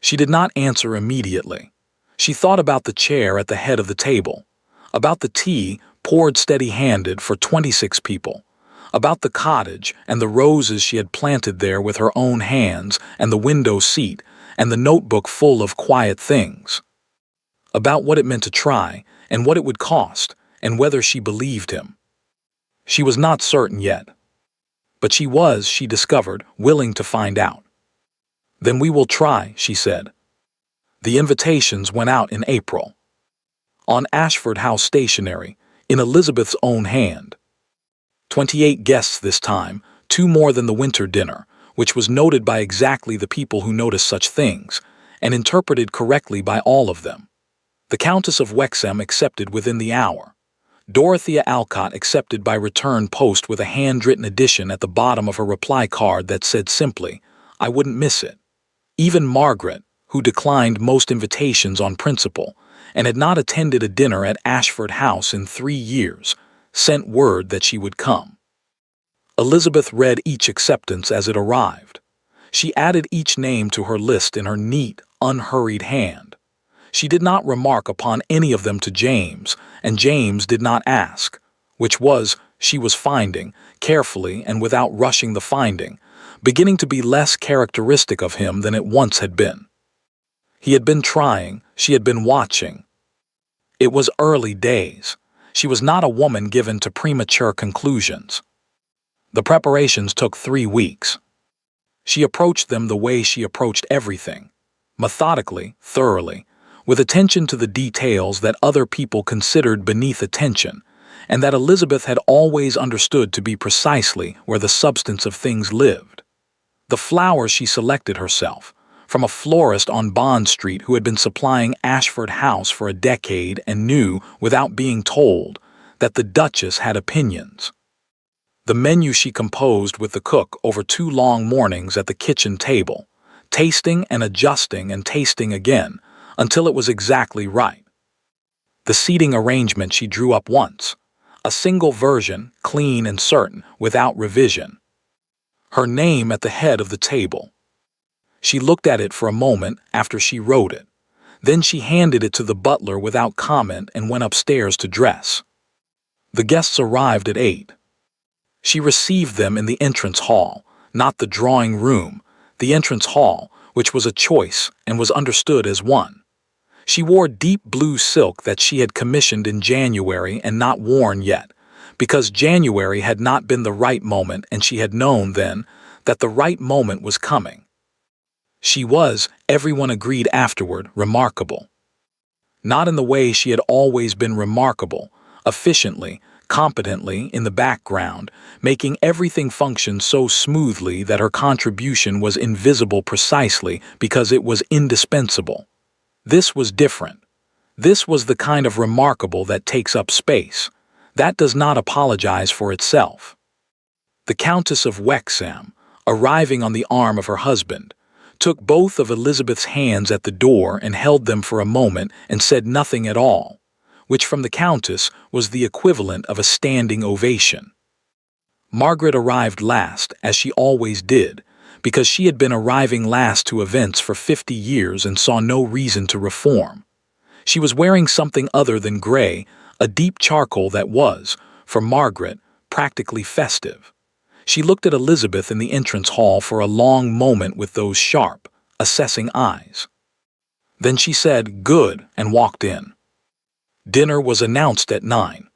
She did not answer immediately. She thought about the chair at the head of the table, about the tea poured steady-handed for 26 people, about the cottage and the roses she had planted there with her own hands and the window seat and the notebook full of quiet things, about what it meant to try and what it would cost and whether she believed him. She was not certain yet. But she was, she discovered, willing to find out. "Then we will try," she said. The invitations went out in April. On Ashford House stationery, in Elizabeth's own hand. 28 guests this time, 2 more than the winter dinner, which was noted by exactly the people who notice such things, and interpreted correctly by all of them. The Countess of Wexham accepted within the hour. Dorothea Alcott accepted by return post with a handwritten addition at the bottom of her reply card that said simply, "I wouldn't miss it." Even Margaret, who declined most invitations on principle and had not attended a dinner at Ashford House in 3 years, sent word that she would come. Elizabeth read each acceptance as it arrived. She added each name to her list in her neat, unhurried hand. She did not remark upon any of them to James, and James did not ask, which was, she was finding, carefully and without rushing the finding, beginning to be less characteristic of him than it once had been. He had been trying, she had been watching. It was early days. She was not a woman given to premature conclusions. The preparations took 3 weeks. She approached them the way she approached everything, methodically, thoroughly, with attention to the details that other people considered beneath attention, and that Elizabeth had always understood to be precisely where the substance of things lived. The flowers she selected herself, from a florist on Bond Street who had been supplying Ashford House for a decade and knew, without being told, that the Duchess had opinions. The menu she composed with the cook over 2 long mornings at the kitchen table, tasting and adjusting and tasting again, until it was exactly right. The seating arrangement she drew up once, a single version, clean and certain, without revision. Her name at the head of the table. She looked at it for a moment after she wrote it. Then she handed it to the butler without comment and went upstairs to dress. The guests arrived at 8. She received them in the entrance hall, not the drawing room, the entrance hall, which was a choice and was understood as one. She wore deep blue silk that she had commissioned in January and not worn yet, because January had not been the right moment and she had known then that the right moment was coming. She was, everyone agreed afterward, remarkable. Not in the way she had always been remarkable, efficiently, competently in the background, making everything function so smoothly that her contribution was invisible precisely because it was indispensable. This was different. This was the kind of remarkable that takes up space. That does not apologize for itself. The Countess of Wexham, arriving on the arm of her husband, took both of Elizabeth's hands at the door and held them for a moment and said nothing at all, which from the Countess was the equivalent of a standing ovation. Margaret arrived last, as she always did, because she had been arriving last to events for 50 years and saw no reason to reform. She was wearing something other than gray, a deep charcoal that was, for Margaret, practically festive. She looked at Elizabeth in the entrance hall for a long moment with those sharp, assessing eyes. Then she said, "Good," and walked in. Dinner was announced at 9.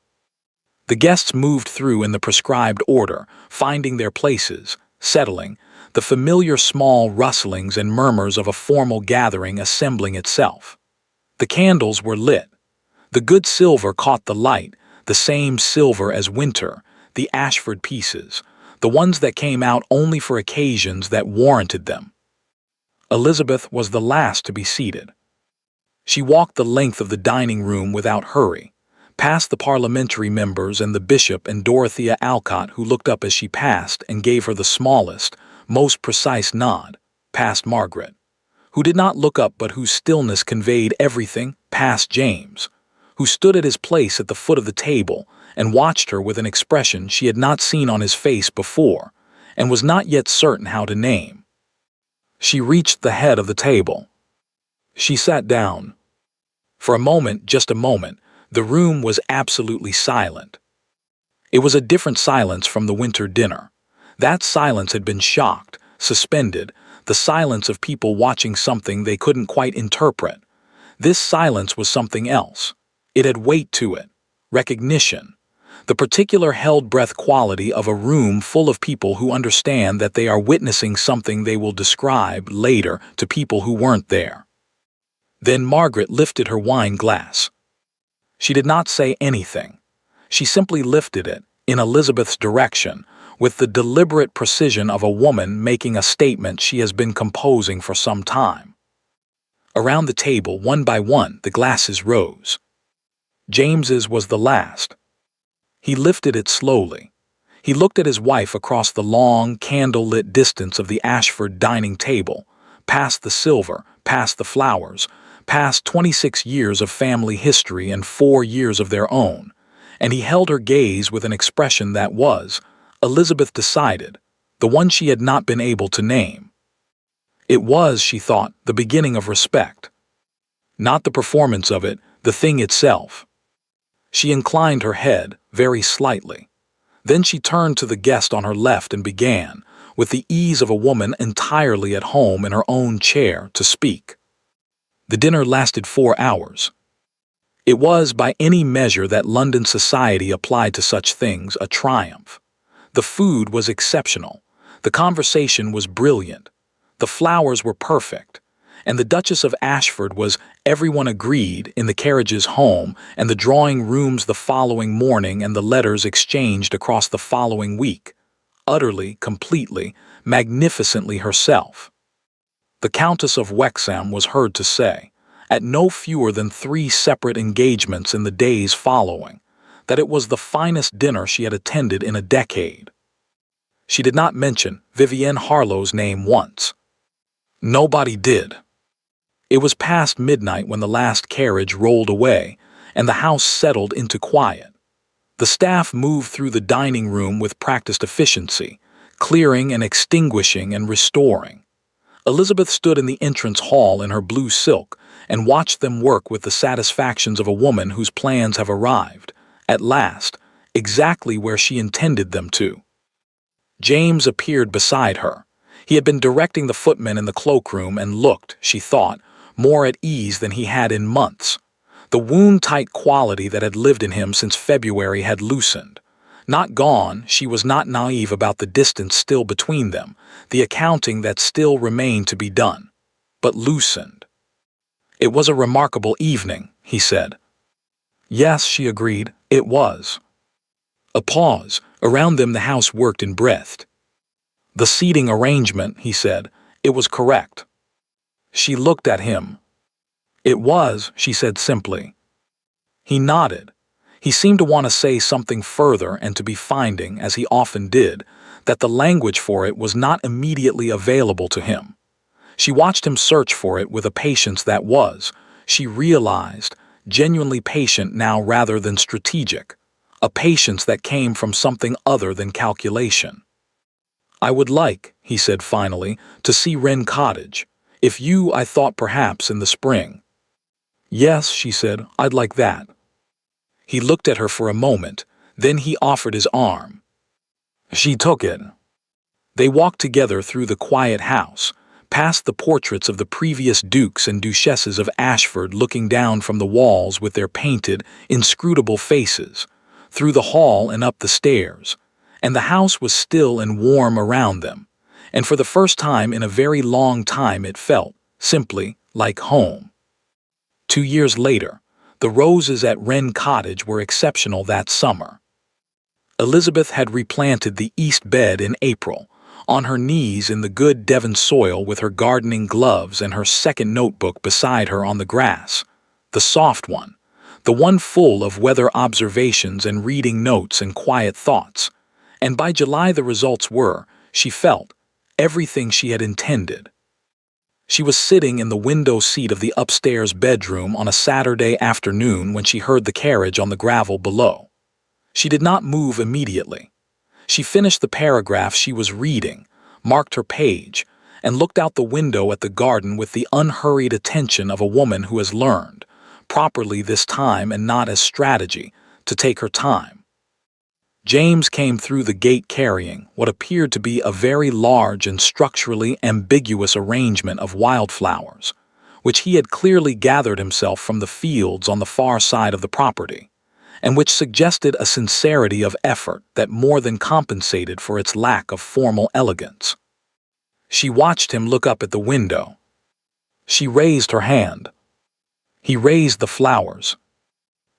The guests moved through in the prescribed order, finding their places, settling, the familiar small rustlings and murmurs of a formal gathering assembling itself. The candles were lit. The good silver caught the light, the same silver as winter, the Ashford pieces, the ones that came out only for occasions that warranted them. Elizabeth was the last to be seated. She walked the length of the dining room without hurry, past the parliamentary members and the bishop and Dorothea Alcott, who looked up as she passed and gave her the smallest, most precise nod, past Margaret, who did not look up but whose stillness conveyed everything, past James, who stood at his place at the foot of the table and watched her with an expression she had not seen on his face before and was not yet certain how to name. She reached the head of the table. She sat down. For a moment, just a moment, the room was absolutely silent. It was a different silence from the winter dinner. That silence had been shocked, suspended, the silence of people watching something they couldn't quite interpret. This silence was something else. It had weight to it, recognition, the particular held-breath quality of a room full of people who understand that they are witnessing something they will describe later to people who weren't there. Then Margaret lifted her wine glass. She did not say anything. She simply lifted it, in Elizabeth's direction, with the deliberate precision of a woman making a statement she has been composing for some time. Around the table, one by one, the glasses rose. James's was the last. He lifted it slowly. He looked at his wife across the long, candle-lit distance of the Ashford dining table, past the silver, past the flowers, past 26 years of family history and 4 years of their own, and he held her gaze with an expression that was, Elizabeth decided, the one she had not been able to name. It was, she thought, the beginning of respect. Not the performance of it, the thing itself. She inclined her head, very slightly. Then she turned to the guest on her left and began, with the ease of a woman entirely at home in her own chair, to speak. The dinner lasted 4 hours. It was, by any measure that London society applied to such things, a triumph. The food was exceptional. The conversation was brilliant. The flowers were perfect. And the Duchess of Ashford was, everyone agreed, in the carriages home, and the drawing rooms the following morning and the letters exchanged across the following week. Utterly, completely, magnificently herself. The Countess of Wexham was heard to say, at no fewer than 3 separate engagements in the days following, that it was the finest dinner she had attended in a decade. She did not mention Vivienne Harlow's name once. Nobody did. It was past midnight when the last carriage rolled away, and the house settled into quiet. The staff moved through the dining room with practiced efficiency, clearing and extinguishing and restoring. Elizabeth stood in the entrance hall in her blue silk and watched them work with the satisfactions of a woman whose plans have arrived, at last, exactly where she intended them to. James appeared beside her. He had been directing the footmen in the cloakroom and looked, she thought, more at ease than he had in months. The wound-tight quality that had lived in him since February had loosened. Not gone, she was not naive about the distance still between them, the accounting that still remained to be done, but loosened. It was a remarkable evening, he said. Yes, she agreed, it was. A pause. Around them the house worked and breathed. "The seating arrangement," he said. "It was correct." She looked at him. "It was," she said simply. He nodded. He seemed to want to say something further and to be finding, as he often did, that the language for it was not immediately available to him. She watched him search for it with a patience that was, she realized, genuinely patient now rather than strategic, a patience that came from something other than calculation. "I would like," he said finally, "to see Wren Cottage. I thought perhaps in the spring." "Yes," she said, "I'd like that." He looked at her for a moment, then he offered his arm. She took it. They walked together through the quiet house, past the portraits of the previous dukes and duchesses of Ashford looking down from the walls with their painted, inscrutable faces, through the hall and up the stairs, and the house was still and warm around them, and for the first time in a very long time it felt, simply, like home. 2 years later, the roses at Wren Cottage were exceptional that summer. Elizabeth had replanted the east bed in April, on her knees in the good Devon soil with her gardening gloves and her second notebook beside her on the grass, the soft one, the one full of weather observations and reading notes and quiet thoughts, and by July the results were, she felt, everything she had intended. She was sitting in the window seat of the upstairs bedroom on a Saturday afternoon when she heard the carriage on the gravel below. She did not move immediately. She finished the paragraph she was reading, marked her page, and looked out the window at the garden with the unhurried attention of a woman who has learned, properly this time and not as strategy, to take her time. James came through the gate carrying what appeared to be a very large and structurally ambiguous arrangement of wildflowers, which he had clearly gathered himself from the fields on the far side of the property, and which suggested a sincerity of effort that more than compensated for its lack of formal elegance. She watched him look up at the window. She raised her hand. He raised the flowers.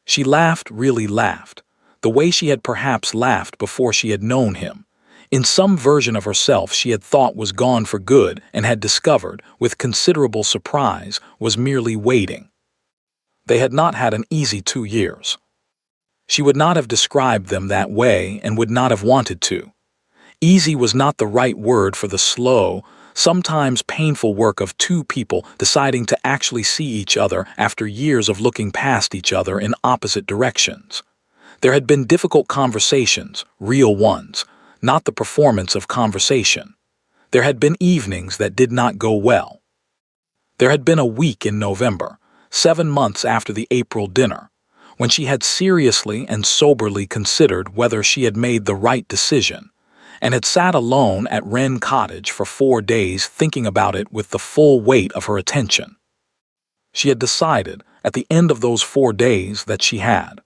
She laughed, really laughed, the way she had perhaps laughed before she had known him. In some version of herself she had thought was gone for good and had discovered, with considerable surprise, was merely waiting. They had not had an easy 2 years. She would not have described them that way and would not have wanted to. Easy was not the right word for the slow, sometimes painful work of two people deciding to actually see each other after years of looking past each other in opposite directions. There had been difficult conversations, real ones, not the performance of conversation. There had been evenings that did not go well. There had been a week in November, 7 months after the April dinner, when she had seriously and soberly considered whether she had made the right decision, and had sat alone at Wren Cottage for 4 days thinking about it with the full weight of her attention. She had decided, at the end of those 4 days, that she had.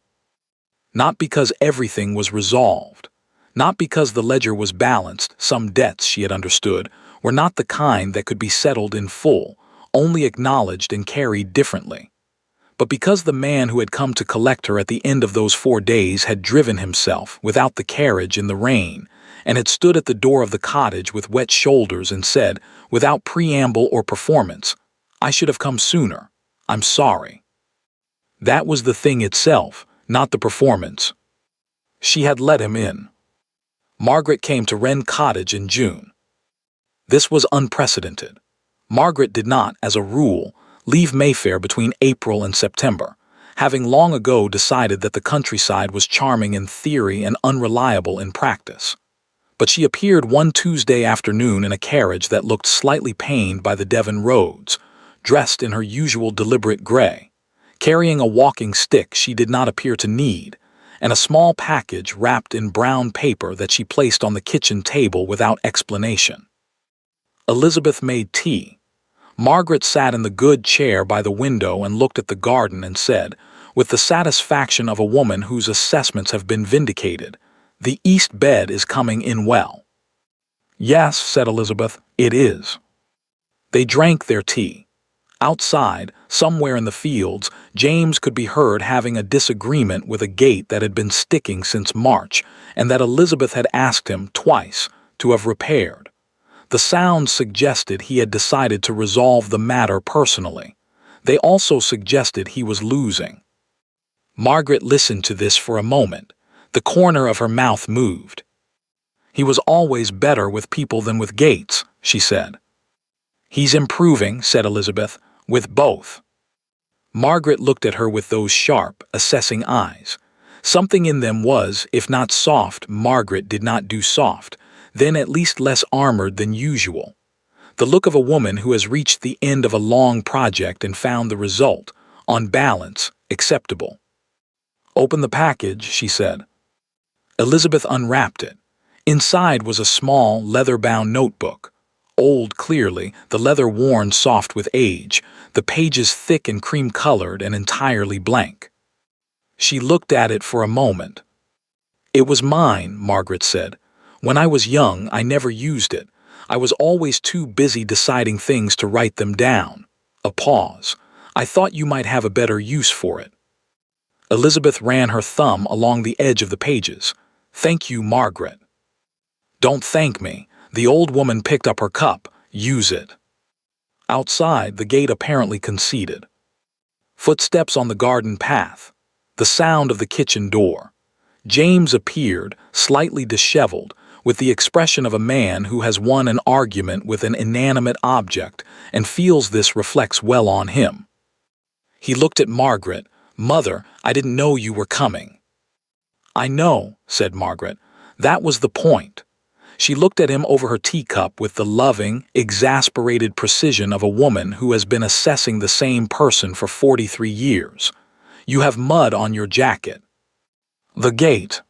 Not because everything was resolved, not because the ledger was balanced, some debts, she had understood, were not the kind that could be settled in full, only acknowledged and carried differently, but because the man who had come to collect her at the end of those 4 days had driven himself, without the carriage, in the rain, and had stood at the door of the cottage with wet shoulders and said, without preamble or performance, "I should have come sooner. I'm sorry." That was the thing itself, not the performance. She had let him in. Margaret came to Wren Cottage in June. This was unprecedented. Margaret did not, as a rule, leave Mayfair between April and September, having long ago decided that the countryside was charming in theory and unreliable in practice. But she appeared one Tuesday afternoon in a carriage that looked slightly pained by the Devon roads, dressed in her usual deliberate gray, carrying a walking stick she did not appear to need, and a small package wrapped in brown paper that she placed on the kitchen table without explanation. Elizabeth made tea. Margaret sat in the good chair by the window and looked at the garden and said, with the satisfaction of a woman whose assessments have been vindicated, "The east bed is coming in well." "Yes," said Elizabeth, "it is." They drank their tea. Outside, somewhere in the fields, James could be heard having a disagreement with a gate that had been sticking since March and that Elizabeth had asked him twice to have repaired. The sounds suggested he had decided to resolve the matter personally. They also suggested he was losing. Margaret listened to this for a moment. The corner of her mouth moved. "He was always better with people than with gates," she said. "He's improving," said Elizabeth, "with both." Margaret looked at her with those sharp, assessing eyes. Something in them was, if not soft, Margaret did not do soft, then at least less armored than usual. The look of a woman who has reached the end of a long project and found the result, on balance, acceptable. "Open the package," she said. Elizabeth unwrapped it. Inside was a small, leather-bound notebook. Old clearly, the leather worn soft with age, the pages thick and cream-colored and entirely blank. She looked at it for a moment. "It was mine," Margaret said. "When I was young, I never used it. I was always too busy deciding things to write them down." A pause. "I thought you might have a better use for it." Elizabeth ran her thumb along the edge of the pages. "Thank you, Margaret." "Don't thank me." The old woman picked up her cup. "Use it." Outside, the gate apparently conceded. Footsteps on the garden path. The sound of the kitchen door. James appeared, slightly disheveled, with the expression of a man who has won an argument with an inanimate object and feels this reflects well on him. He looked at Margaret. "Mother, I didn't know you were coming." "I know," said Margaret. "That was the point." She looked at him over her teacup with the loving, exasperated precision of a woman who has been assessing the same person for 43 years. "You have mud on your jacket." "The gate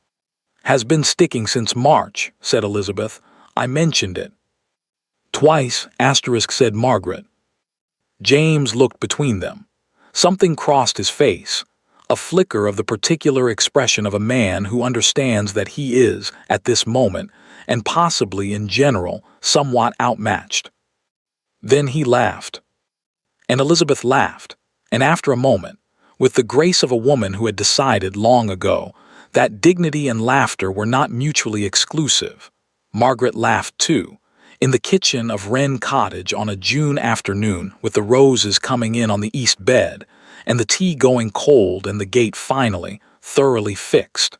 has been sticking since March," said Elizabeth. "I mentioned it." "Twice," said Margaret. James looked between them. Something crossed his face, a flicker of the particular expression of a man who understands that he is, at this moment, and possibly in general, somewhat outmatched. Then he laughed. And Elizabeth laughed, and after a moment, with the grace of a woman who had decided long ago that dignity and laughter were not mutually exclusive, Margaret laughed too, in the kitchen of Wren Cottage on a June afternoon with the roses coming in on the east bed, and the tea going cold and the gate finally, thoroughly fixed.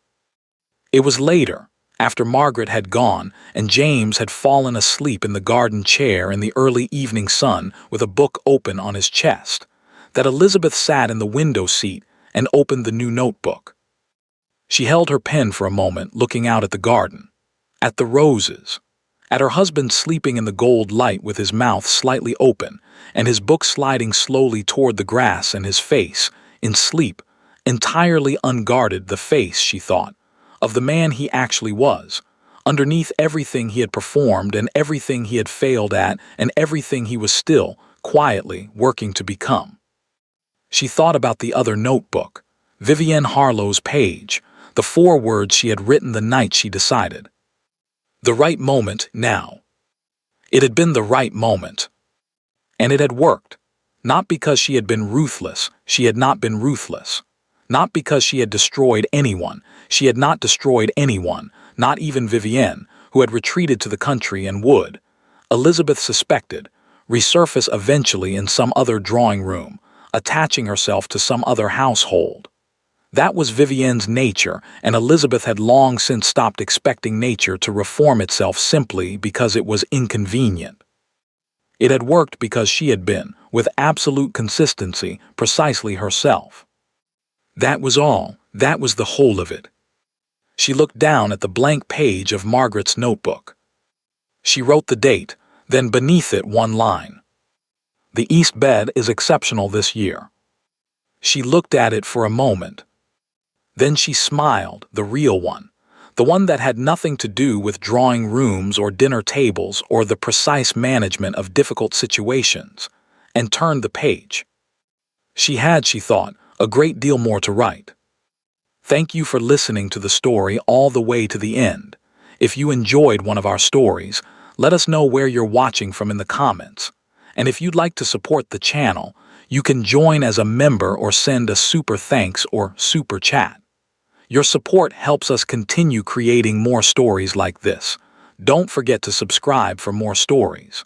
It was later, after Margaret had gone and James had fallen asleep in the garden chair in the early evening sun with a book open on his chest, that Elizabeth sat in the window seat and opened the new notebook. She held her pen for a moment, looking out at the garden, at the roses, at her husband sleeping in the gold light with his mouth slightly open and his book sliding slowly toward the grass, and his face, in sleep, entirely unguarded, the face, she thought, of the man he actually was, underneath everything he had performed and everything he had failed at and everything he was still, quietly, working to become. She thought about the other notebook, Vivienne Harlow's page, the 4 words she had written the night she decided. The right moment now. It had been the right moment. And it had worked. Not because she had been ruthless, she had not been ruthless. Not because she had destroyed anyone, she had not destroyed anyone, not even Vivienne, who had retreated to the country and would, Elizabeth suspected, resurface eventually in some other drawing room, attaching herself to some other household. That was Vivienne's nature, and Elizabeth had long since stopped expecting nature to reform itself simply because it was inconvenient. It had worked because she had been, with absolute consistency, precisely herself. That was all. That was the whole of it. She looked down at the blank page of Margaret's notebook. She wrote the date, then beneath it one line. "The east bed is exceptional this year." She looked at it for a moment. Then she smiled, the real one, the one that had nothing to do with drawing rooms or dinner tables or the precise management of difficult situations, and turned the page. She had, she thought, a great deal more to write. Thank you for listening to the story all the way to the end. If you enjoyed one of our stories, let us know where you're watching from in the comments. And if you'd like to support the channel, you can join as a member or send a super thanks or super chat. Your support helps us continue creating more stories like this. Don't forget to subscribe for more stories.